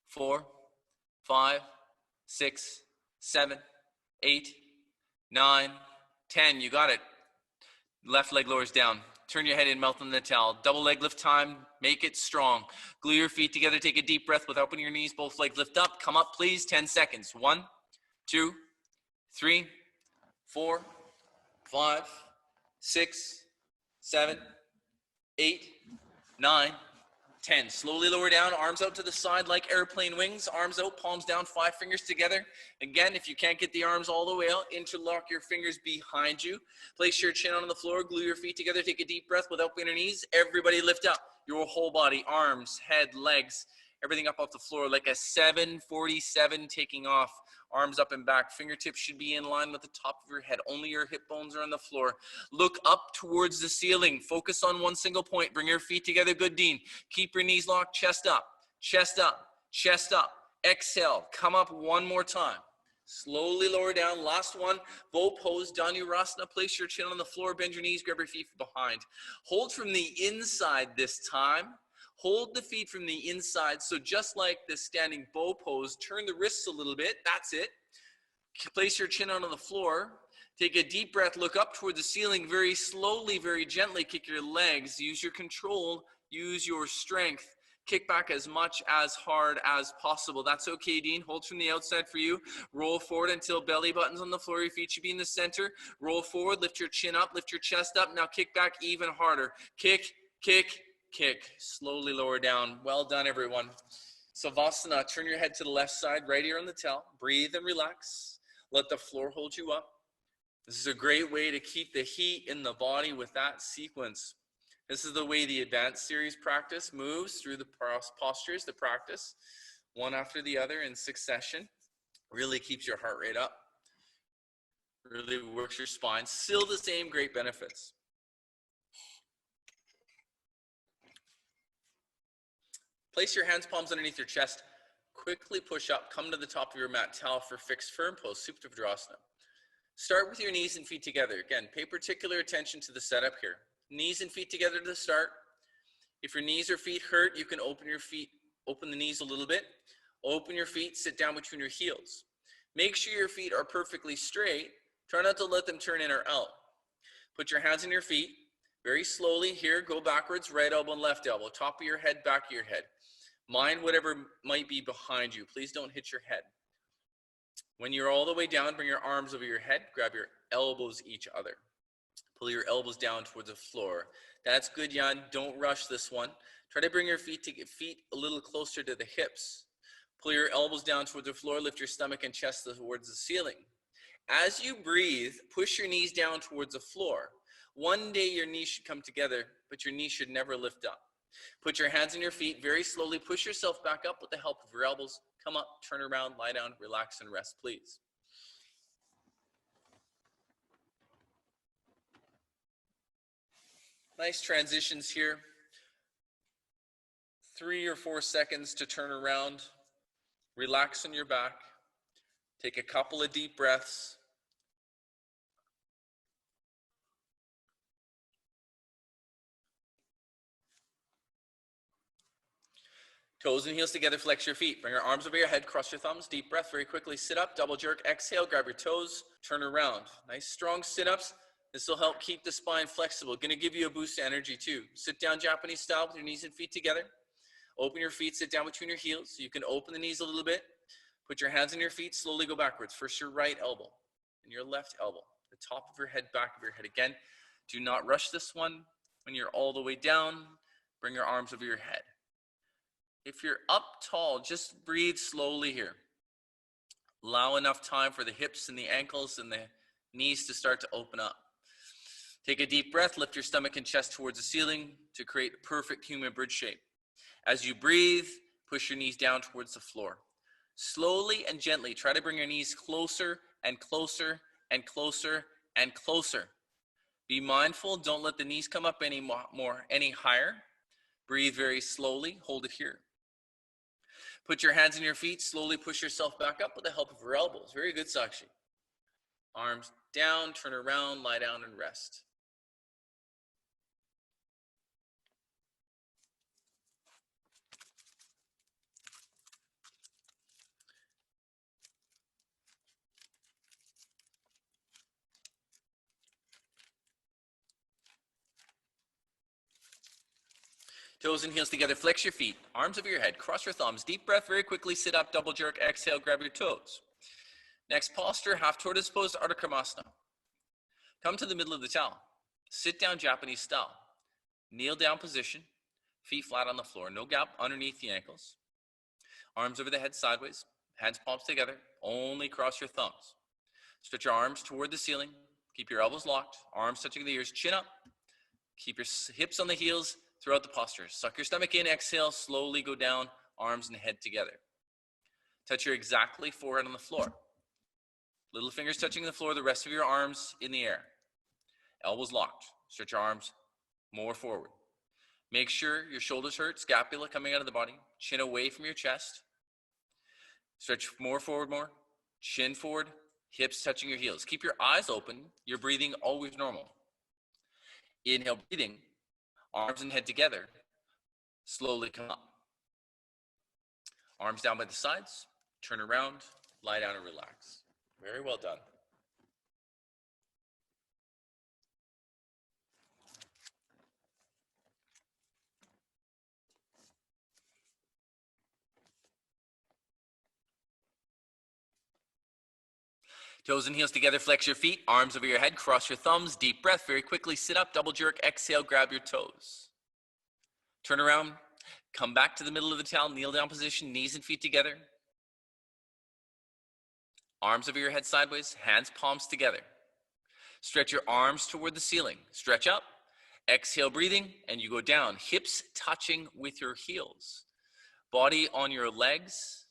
4, 5, 6, 7, 8, 9, 10. You got it. Left leg lowers down. Turn your head in, melt in the towel. Double leg lift time. Make it strong. Glue your feet together. Take a deep breath with opening your knees. Both legs lift up. Come up, please. 10 seconds. 1, 2, 3, 4, 5, 6, 7, 8, 9, 10. Slowly lower down, arms out to the side like airplane wings. Arms out, palms down, 5 fingers together. Again, if you can't get the arms all the way out, interlock your fingers behind you. Place your chin on the floor, glue your feet together, take a deep breath without bending your knees. Everybody lift up your whole body, arms, head, legs, everything up off the floor like a 747 taking off. Arms up and back. Fingertips should be in line with the top of your head. Only your hip bones are on the floor. Look up towards the ceiling. Focus on one single point. Bring your feet together. Good, Dean. Keep your knees locked. Chest up. Chest up. Chest up. Exhale. Come up one more time. Slowly lower down. Last one. Bow pose. Dhanurasana. Place your chin on the floor. Bend your knees. Grab your feet from behind. Hold from the inside this time. Hold the feet from the inside. So just like the standing bow pose, turn the wrists a little bit. That's it. Place your chin onto the floor. Take a deep breath. Look up toward the ceiling very slowly, very gently. Kick your legs. Use your control. Use your strength. Kick back as much as hard as possible. That's okay, Dean. Hold from the outside for you. Roll forward until belly button's on the floor. Your feet should be in the center. Roll forward. Lift your chin up. Lift your chest up. Now kick back even harder. Kick, kick, kick. Slowly lower down. Well done, everyone. Savasana, turn your head to the left side, right ear on the towel. Breathe and relax. Let the floor hold you up. This is a great way to keep the heat in the body with that sequence. This is the way the advanced series practice moves through the postures, the practice, one after the other in succession. Really keeps your heart rate up. Really works your spine. Still the same great benefits. Place your hands, palms underneath your chest. Quickly push up. Come to the top of your mat. Towel for fixed firm pose, Supta Vrasana. Start with your knees and feet together. Again, pay particular attention to the setup here. Knees and feet together to start. If your knees or feet hurt, you can open the knees a little bit. Open your feet, sit down between your heels. Make sure your feet are perfectly straight. Try not to let them turn in or out. Put your hands on your feet. Very slowly here, go backwards, right elbow and left elbow. Top of your head, back of your head. Mind whatever might be behind you. Please don't hit your head. When you're all the way down, bring your arms over your head. Grab your elbows each other. Pull your elbows down towards the floor. That's good, Jan. Don't rush this one. Try to bring your feet a little closer to the hips. Pull your elbows down towards the floor. Lift your stomach and chest towards the ceiling. As you breathe, push your knees down towards the floor. One day your knees should come together, but your knees should never lift up. Put your hands on your feet. Very slowly push yourself back up with the help of your elbows. Come up, turn around, lie down, relax, and rest, please. Nice transitions here. 3 or 4 seconds to turn around. Relax on your back. Take a couple of deep breaths. Toes and heels together, flex your feet. Bring your arms over your head, cross your thumbs. Deep breath, very quickly sit up, double jerk, exhale, grab your toes, turn around. Nice strong sit-ups. This will help keep the spine flexible. Gonna give you a boost of energy too. Sit down Japanese style with your knees and feet together. Open your feet, sit down between your heels. So you can open the knees a little bit. Put your hands on your feet, slowly go backwards. First your right elbow and your left elbow. The top of your head, back of your head. Again, do not rush this one. When you're all the way down, bring your arms over your head. If you're up tall, just breathe slowly here. Allow enough time for the hips and the ankles and the knees to start to open up. Take a deep breath, lift your stomach and chest towards the ceiling to create a perfect human bridge shape. As you breathe, push your knees down towards the floor. Slowly and gently, try to bring your knees closer and closer and closer and closer. Be mindful, don't let the knees come up any higher. Breathe very slowly, hold it here. Put your hands on your feet, slowly push yourself back up with the help of your elbows. Very good, Sakshi. Arms down, turn around, lie down and rest. Toes and heels together, flex your feet, arms over your head, cross your thumbs, deep breath, very quickly, sit up, double jerk, exhale, grab your toes. Next posture, half tortoise pose, Ardha Karmasana. Come to the middle of the towel. Sit down Japanese style. Kneel down position, feet flat on the floor, no gap underneath the ankles. Arms over the head sideways, hands palms together, only cross your thumbs. Stretch your arms toward the ceiling, keep your elbows locked, arms touching the ears, chin up. Keep your hips on the heels throughout the posture. Suck your stomach in, exhale, slowly go down, arms and head together. Touch your exactly forehead on the floor. Little fingers touching the floor, the rest of your arms in the air. Elbows locked. Stretch your arms more forward. Make sure your shoulders hurt, scapula coming out of the body, chin away from your chest. Stretch more forward more, chin forward, hips touching your heels. Keep your eyes open, your breathing always normal. Inhale, breathing, arms and head together, slowly come up. Arms down by the sides, turn around, lie down and relax. Very well done. Toes and heels together, flex your feet, arms over your head, cross your thumbs, deep breath, very quickly, sit up, double jerk, exhale, grab your toes. Turn around, come back to the middle of the towel, kneel down position, knees and feet together. Arms over your head sideways, hands palms together. Stretch your arms toward the ceiling, stretch up, exhale breathing, and you go down, hips touching with your heels. Body on your legs,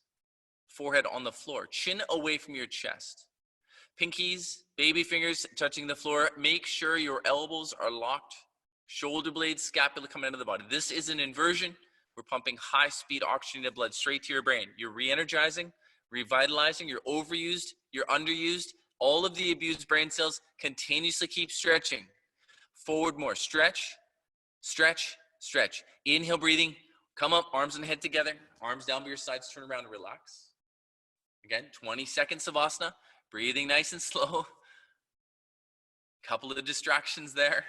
forehead on the floor, chin away from your chest. Pinkies, baby fingers touching the floor. Make sure your elbows are locked. Shoulder blades, scapula coming out of the body. This is an inversion. We're pumping high-speed oxygenated blood straight to your brain. You're re-energizing, revitalizing. You're overused, you're underused. All of the abused brain cells continuously keep stretching. Forward more. Stretch, stretch, stretch. Inhale, breathing. Come up, arms and head together. Arms down by your sides. Turn around and relax. Again, 20 seconds of asana. Breathing nice and slow. Couple of distractions there.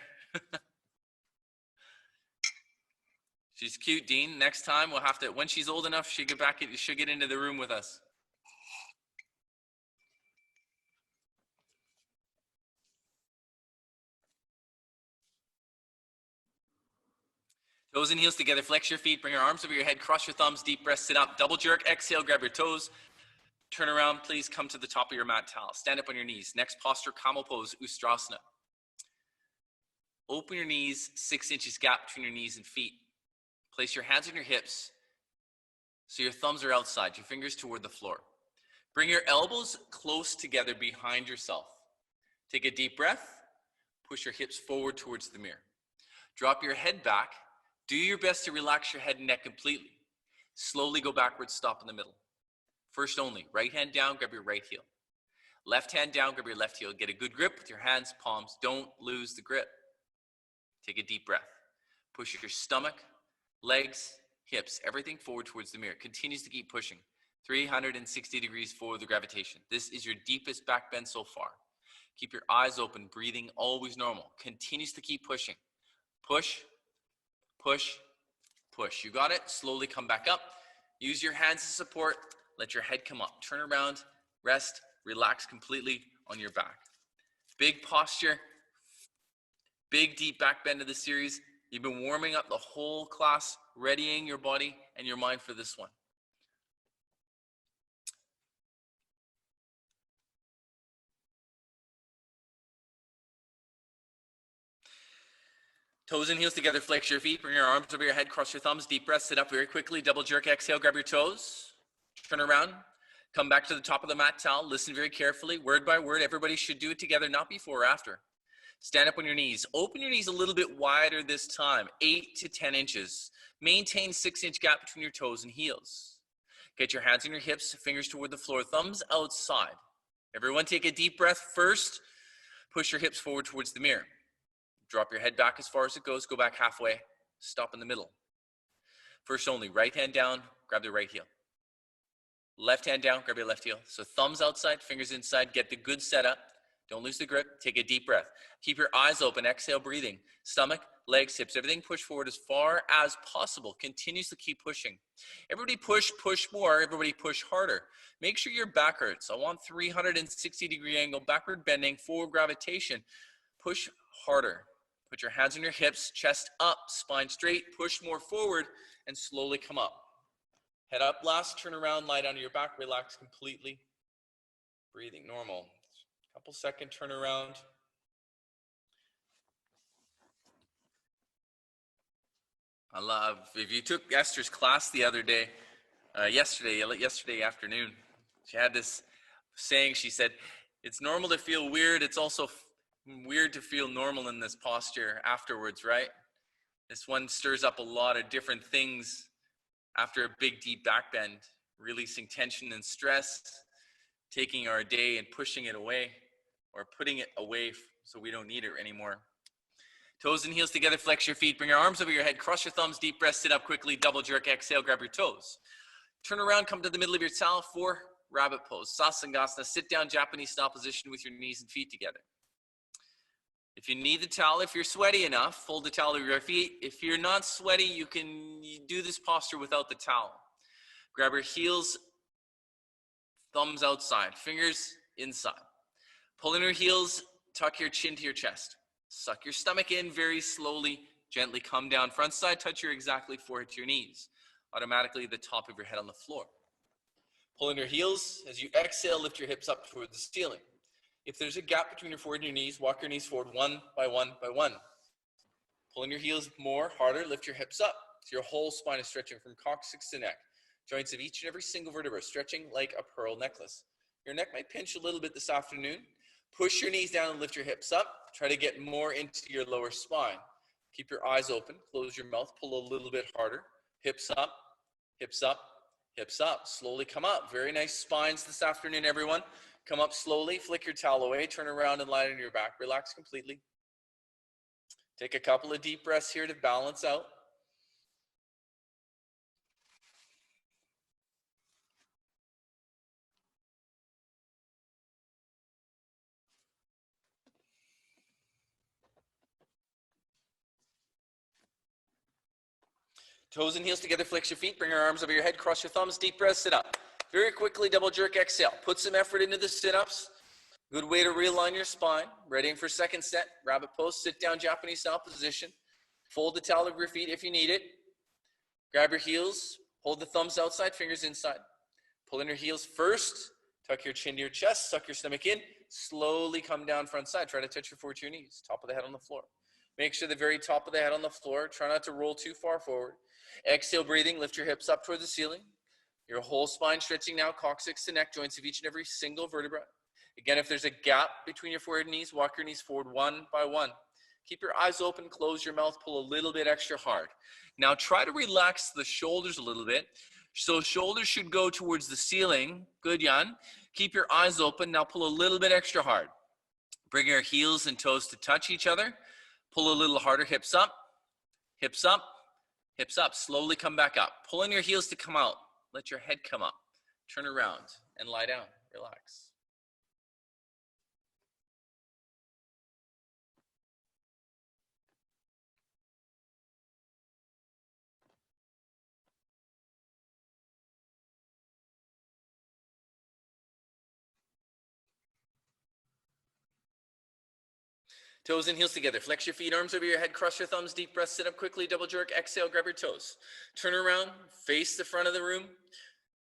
She's cute, Dean. Next time we'll have to, when she's old enough, she'll get into the room with us. Toes and heels together, flex your feet, bring your arms over your head, cross your thumbs, deep breath, sit up, double jerk, exhale, grab your toes. Turn around, please come to the top of your mat towel. Stand up on your knees. Next posture, camel pose, Ustrasana. Open your knees, 6 inches gap between your knees and feet. Place your hands on your hips so your thumbs are outside, your fingers toward the floor. Bring your elbows close together behind yourself. Take a deep breath, push your hips forward towards the mirror. Drop your head back. Do your best to relax your head and neck completely. Slowly go backwards, stop in the middle. First only, right hand down, grab your right heel. Left hand down, grab your left heel. Get a good grip with your hands, palms. Don't lose the grip. Take a deep breath. Push your stomach, legs, hips, everything forward towards the mirror. Continues to keep pushing. 360 degrees forward the gravitation. This is your deepest back bend so far. Keep your eyes open, breathing always normal. Continues to keep pushing. Push, push, push. You got it? Slowly come back up. Use your hands to support. Let your head come up. Turn around, rest, relax completely on your back. Big posture, big deep back bend of the series. You've been warming up the whole class, readying your body and your mind for this one. Toes and heels together, flex your feet, bring your arms over your head, cross your thumbs, deep breath, sit up very quickly, double jerk, exhale, grab your toes, turn around, come back to the top of the mat towel, listen very carefully, word by word, everybody should do it together, not before or after. Stand up on your knees, open your knees a little bit wider this time, 8 to 10 inches. Maintain 6-inch gap between your toes and heels. Get your hands on your hips, fingers toward the floor, thumbs outside. Everyone take a deep breath first. Push your hips forward towards the mirror. Drop your head back as far as it goes. Go back halfway. Stop in the middle. First only, right hand down, grab the right heel. Left hand down, grab your left heel. So thumbs outside, fingers inside. Get the good setup. Don't lose the grip. Take a deep breath. Keep your eyes open. Exhale, breathing. Stomach, legs, hips, everything push forward as far as possible. Continuously keep pushing. Everybody push more. Everybody push harder. Make sure your back hurts. I want 360-degree angle, backward bending, forward gravitation. Push harder. Put your hands on your hips, chest up, spine straight. Push more forward and slowly come up. Head up last, turn around, lie down on your back, relax completely. Breathing normal. Couple second turnaround. I love, if you took Esther's class the other day, yesterday afternoon, she had this saying, she said, it's normal to feel weird. It's also weird to feel normal in this posture afterwards, right? This one stirs up a lot of different things after a big deep back bend, releasing tension and stress, taking our day and pushing it away, or putting it away so we don't need it anymore. Toes and heels together, flex your feet, bring your arms over your head, cross your thumbs, deep breath, sit up quickly, double jerk, exhale, grab your toes. Turn around, come to the middle of your towel for rabbit pose. Sasangasana, sit down, Japanese style position with your knees and feet together. If you need the towel, if you're sweaty enough, fold the towel over your feet. If you're not sweaty, you can do this posture without the towel. Grab your heels, thumbs outside, fingers inside. Pull in your heels, tuck your chin to your chest. Suck your stomach in very slowly, gently come down. Front side, touch your exactly forehead to your knees. Automatically the top of your head on the floor. Pull in your heels. As you exhale, lift your hips up toward the ceiling. If there's a gap between your forehead and your knees, walk your knees forward one by one by one. Pull in your heels more, harder, lift your hips up. So your whole spine is stretching from coccyx to neck. Joints of each and every single vertebra stretching like a pearl necklace. Your neck might pinch a little bit this afternoon. Push your knees down and lift your hips up. Try to get more into your lower spine. Keep your eyes open, close your mouth, pull a little bit harder. Hips up, hips up, hips up. Slowly come up. Very nice spines this afternoon, everyone. Come up slowly, flick your towel away, turn around and lie on your back. Relax completely. Take a couple of deep breaths here to balance out. Toes and heels together, flex your feet, bring your arms over your head, cross your thumbs, deep breath, sit up. Very quickly, double jerk, exhale. Put some effort into the sit-ups. Good way to realign your spine. Readying for second set, rabbit pose, sit down, Japanese style position. Fold the towel over your feet if you need it. Grab your heels, hold the thumbs outside, fingers inside. Pull in your heels first, tuck your chin to your chest, suck your stomach in, slowly come down front side. Try to touch your forehead to your knees, top of the head on the floor. Make sure the very top of the head on the floor. Try not to roll too far forward. Exhale, breathing, lift your hips up toward the ceiling. Your whole spine stretching now, coccyx to neck, joints of each and every single vertebra. Again, if there's a gap between your forehead and knees, walk your knees forward one by one. Keep your eyes open, close your mouth, pull a little bit extra hard. Now try to relax the shoulders a little bit. So shoulders should go towards the ceiling. Good, Jan. Keep your eyes open. Now pull a little bit extra hard. Bring your heels and toes to touch each other. Pull a little harder, hips up, hips up, hips up. Slowly come back up. Pull in your heels to come out. Let your head come up. Turn around and lie down. Relax. Toes and heels together. Flex your feet, arms over your head, cross your thumbs, deep breath, sit up quickly, double jerk, exhale, grab your toes. Turn around, face the front of the room.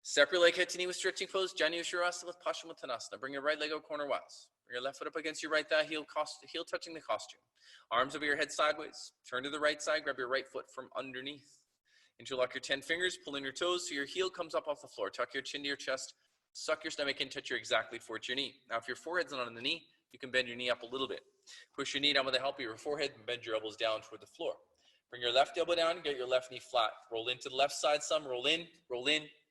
Step your leg head to knee with stretching pose, Janu Shirasana with Paschimottanasana. Bring your right leg out corner-wise. Bring your left foot up against your right thigh, heel touching the costume. Arms over your head sideways. Turn to the right side, grab your right foot from underneath. Interlock your 10 fingers, pull in your toes so your heel comes up off the floor. Tuck your chin to your chest, suck your stomach in, touch your exactly forward to your knee. Now if your forehead's not on the knee, you can bend your knee up a little bit. Push your knee down with the help of your forehead and bend your elbows down toward the floor. Bring your left elbow down, get your left knee flat. Roll into the left side some, roll in,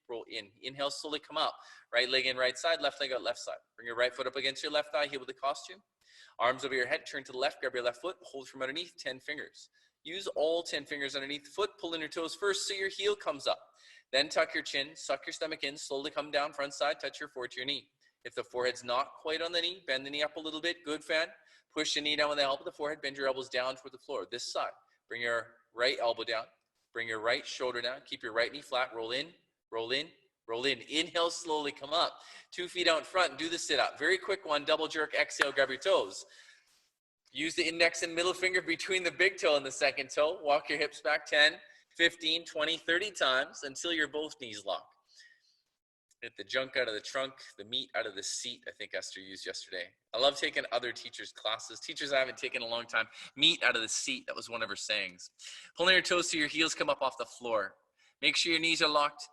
roll in. Inhale, slowly come up. Right leg in, right side, left leg out, left side. Bring your right foot up against your left thigh, heel with the costume. Arms over your head, turn to the left, grab your left foot, hold from underneath, 10 fingers. Use all 10 fingers underneath the foot, pull in your toes first so your heel comes up. Then tuck your chin, suck your stomach in, slowly come down front side, touch your forehead to your knee. If the forehead's not quite on the knee, bend the knee up a little bit, good fan. Push the knee down with the help of the forehead, bend your elbows down toward the floor. This side, bring your right elbow down, bring your right shoulder down, keep your right knee flat, roll in, roll in, roll in. Inhale, slowly come up. 2 feet out in front, do the sit up. Very quick one, double jerk, exhale, grab your toes. Use the index and middle finger between the big toe and the second toe. Walk your hips back 10, 15, 20, 30 times until your both knees lock. Get the junk out of the trunk, the meat out of the seat, I think Esther used yesterday. I love taking other teachers' classes. Teachers I haven't taken in a long time. Meat out of the seat, that was one of her sayings. Pulling your toes so your heels come up off the floor. Make sure your knees are locked.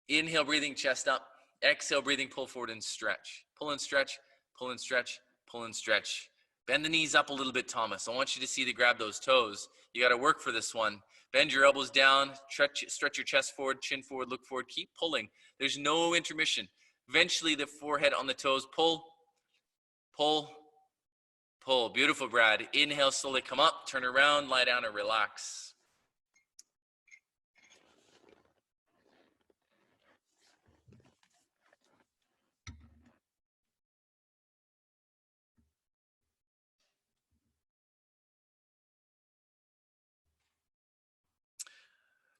Inhale, breathing, chest up. Exhale, breathing, pull forward and stretch. Pull and stretch, pull and stretch, pull and stretch. Bend the knees up a little bit, Thomas. I want you to see to grab those toes. You got to work for this one. Bend your elbows down, stretch your chest forward, chin forward, look forward. Keep pulling. There's no intermission. Eventually, the forehead on the toes. Pull, pull, pull. Beautiful, Brad. Inhale, slowly come up, turn around, lie down, and relax.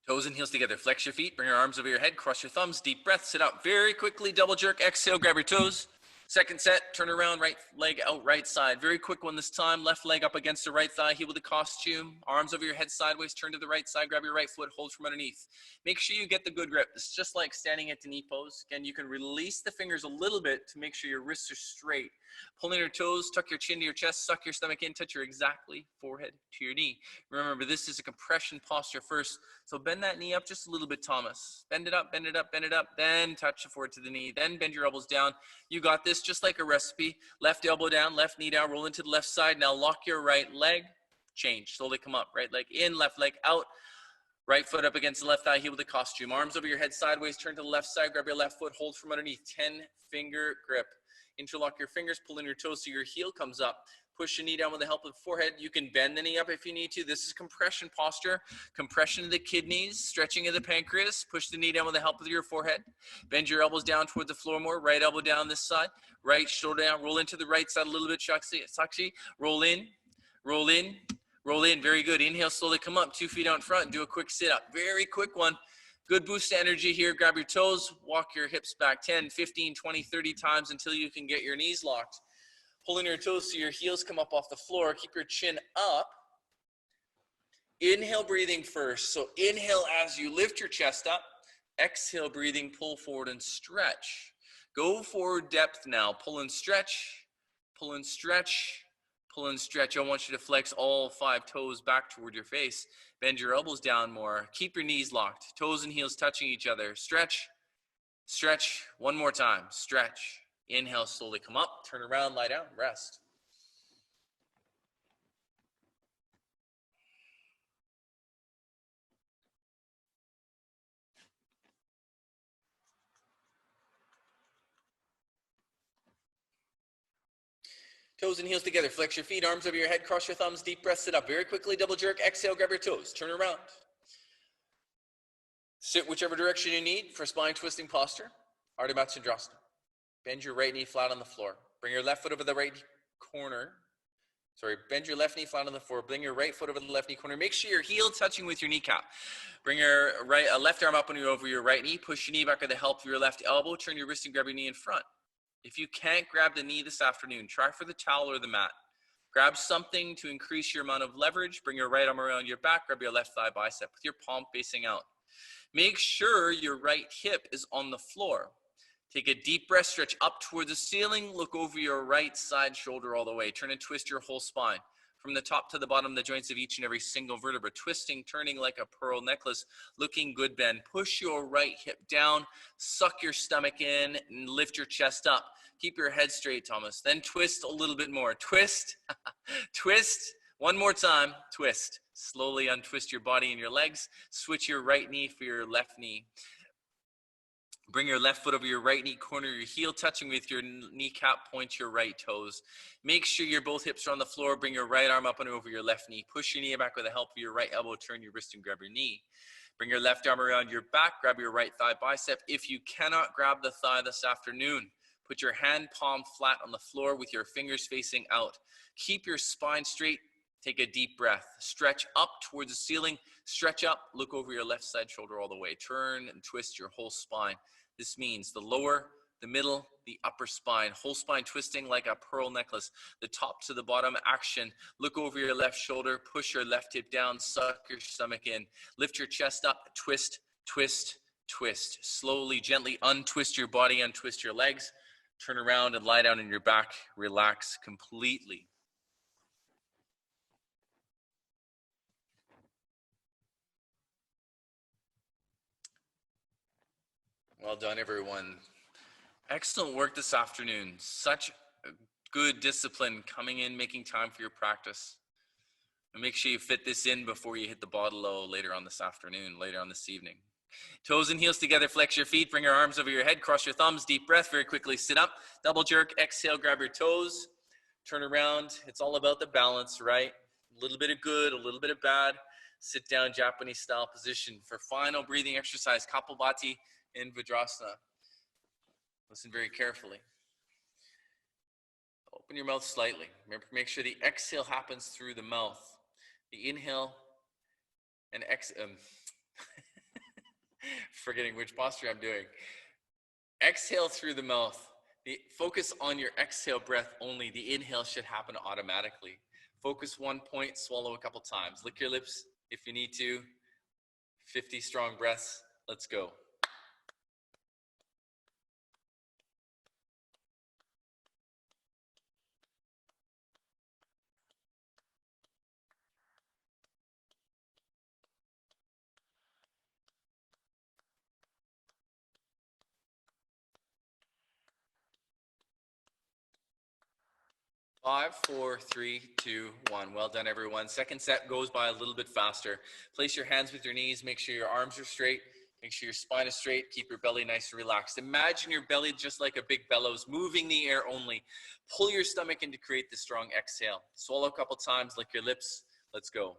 Toes and heels together. Flex your feet. Bring your arms over your head. Cross your thumbs. Deep breath. Sit up very quickly. Double jerk. Exhale. Grab your toes. Second set. Turn around. Right leg out. Right side. Very quick one this time. Left leg up against the right thigh. Heel with the costume. Arms over your head sideways. Turn to the right side. Grab your right foot. Hold from underneath. Make sure you get the good grip. It's just like standing at the knee pose. Again, you can release the fingers a little bit to make sure your wrists are straight. Pulling your toes, tuck your chin to your chest, suck your stomach in, touch your exactly forehead to your knee. Remember, this is a compression posture first. So bend that knee up just a little bit, Thomas. Bend it up, bend it up, bend it up. Then touch the forehead to the knee. Then bend your elbows down. You got this, just like a recipe. Left elbow down, left knee down, roll into the left side. Now lock your right leg. Change. Slowly come up. Right leg in, left leg out. Right foot up against the left thigh, heel with the costume. Arms over your head sideways, turn to the left side. Grab your left foot, hold from underneath. 10-finger grip. Interlock your fingers, pull in your toes so your heel comes up. Push your knee down with the help of the forehead. You can bend the knee up if you need to. This is compression posture. Compression of the kidneys, stretching of the pancreas. Push the knee down with the help of your forehead. Bend your elbows down towards the floor more. Right elbow down this side. Right shoulder down. Roll into the right side a little bit, Sakshi. Roll in, roll in, roll in. Very good. Inhale, slowly come up. 2 feet out in front. Do a quick sit up. Very quick one. Good boost of energy here. Grab your toes, walk your hips back 10, 15, 20, 30 times until you can get your knees locked. Pulling your toes so your heels come up off the floor. Keep your chin up. Inhale, breathing first. So inhale as you lift your chest up. Exhale, breathing, pull forward and stretch. Go forward depth now. Pull and stretch, pull and stretch, pull and stretch. I want you to flex all 5 toes back toward your face. Bend your elbows down more. Keep your knees locked. Toes and heels touching each other. Stretch, stretch. One more time. Stretch. Inhale, slowly come up. Turn around, lie down, rest. Toes and heels together. Flex your feet, arms over your head, cross your thumbs, deep breath, sit up. Very quickly, double jerk. Exhale, grab your toes. Turn around. Sit whichever direction you need for spine twisting posture. Ardha Matsyendrasana. Bend your right knee flat on the floor. Bring your left foot over the right corner. Bend your left knee flat on the floor. Bring your right foot over the left knee corner. Make sure your heel touching with your kneecap. Bring your left arm up and over your right knee. Push your knee back with the help of your left elbow. Turn your wrist and grab your knee in front. If you can't grab the knee this afternoon, try for the towel or the mat. Grab something to increase your amount of leverage. Bring your right arm around your back. Grab your left thigh bicep with your palm facing out. Make sure your right hip is on the floor. Take a deep breath, stretch up toward the ceiling. Look over your right side shoulder all the way. Turn and twist your whole spine. From the top to the bottom, the joints of each and every single vertebra. Twisting, turning like a pearl necklace. Looking good bend. Push your right hip down. Suck your stomach in and lift your chest up. Keep your head straight, Thomas. Then twist a little bit more. Twist, twist. One more time, twist. Slowly untwist your body and your legs. Switch your right knee for your left knee. Bring your left foot over your right knee, corner your heel, touching with your kneecap, point your right toes. Make sure your both hips are on the floor. Bring your right arm up and over your left knee. Push your knee back with the help of your right elbow. Turn your wrist and grab your knee. Bring your left arm around your back. Grab your right thigh bicep. If you cannot grab the thigh this afternoon, put your hand palm flat on the floor with your fingers facing out. Keep your spine straight. Take a deep breath. Stretch up towards the ceiling. Stretch up. Look over your left side shoulder all the way. Turn and twist your whole spine. This means the lower, the middle, the upper spine, whole spine twisting like a pearl necklace, the top to the bottom action. Look over your left shoulder, push your left hip down, suck your stomach in, lift your chest up, twist, twist, twist. Slowly, gently untwist your body, untwist your legs, turn around and lie down on your back, relax completely. Well done, everyone. Excellent work this afternoon. Such good discipline coming in, making time for your practice. And make sure you fit this in before you hit the bottle low later on this afternoon, later on this evening. Toes and heels together, flex your feet, bring your arms over your head, cross your thumbs, deep breath, very quickly sit up, double jerk, exhale, grab your toes, turn around. It's all about the balance, right? A little bit of good, a little bit of bad. Sit down, Japanese style position for final breathing exercise, Kapalbhati in Vajrasana. Listen very carefully. Open your mouth slightly. Remember, make sure the exhale happens through the mouth. The inhale and exhale. Forgetting which posture I'm doing. Exhale through the mouth. Focus on your exhale breath only. The inhale should happen automatically. Focus one point, swallow a couple times. Lick your lips if you need to. 50 strong breaths. Let's go. Five, four, three, two, one. Well done, everyone. Second set goes by a little bit faster. Place your hands with your knees. Make sure your arms are straight. Make sure your spine is straight. Keep your belly nice and relaxed. Imagine your belly just like a big bellows, moving the air only. Pull your stomach in to create the strong exhale. Swallow a couple times, lick your lips. Let's go.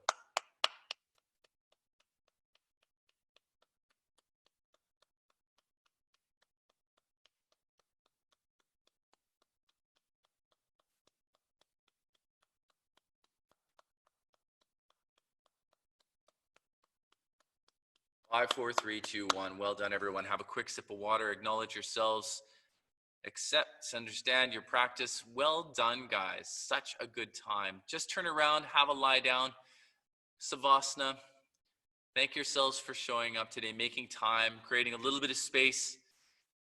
5, 4, 3, 2, 1. Well done, everyone. Have a quick sip of water. Acknowledge yourselves. Accept, understand your practice. Well done, guys. Such a good time. Just turn around, have a lie down. Savasana. Thank yourselves for showing up today, making time, creating a little bit of space,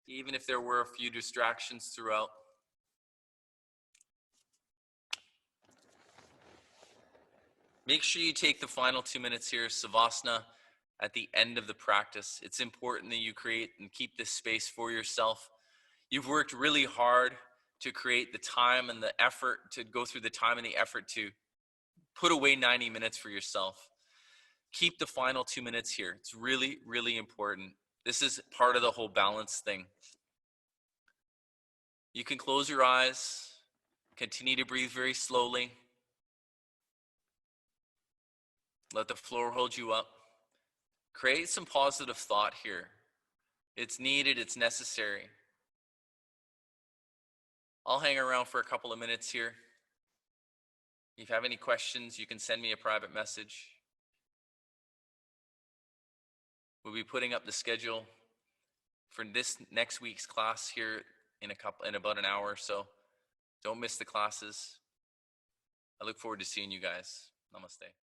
even if there were a few distractions throughout. Make sure you take the final 2 minutes here, Savasana, at the end of the practice. It's important that you create and keep this space for yourself. You've worked really hard to create the time and the effort, to go through the time and the effort to put away 90 minutes for yourself. Keep the final 2 minutes here. It's really, really important. This is part of the whole balance thing. You can close your eyes, continue to breathe very slowly. Let the floor hold you up. Create some positive thought here. It's needed, it's necessary. I'll hang around for a couple of minutes here. If you have any questions, you can send me a private message. We'll be putting up the schedule for this next week's class here in about an hour or so. Don't miss the classes. I look forward to seeing you guys. Namaste.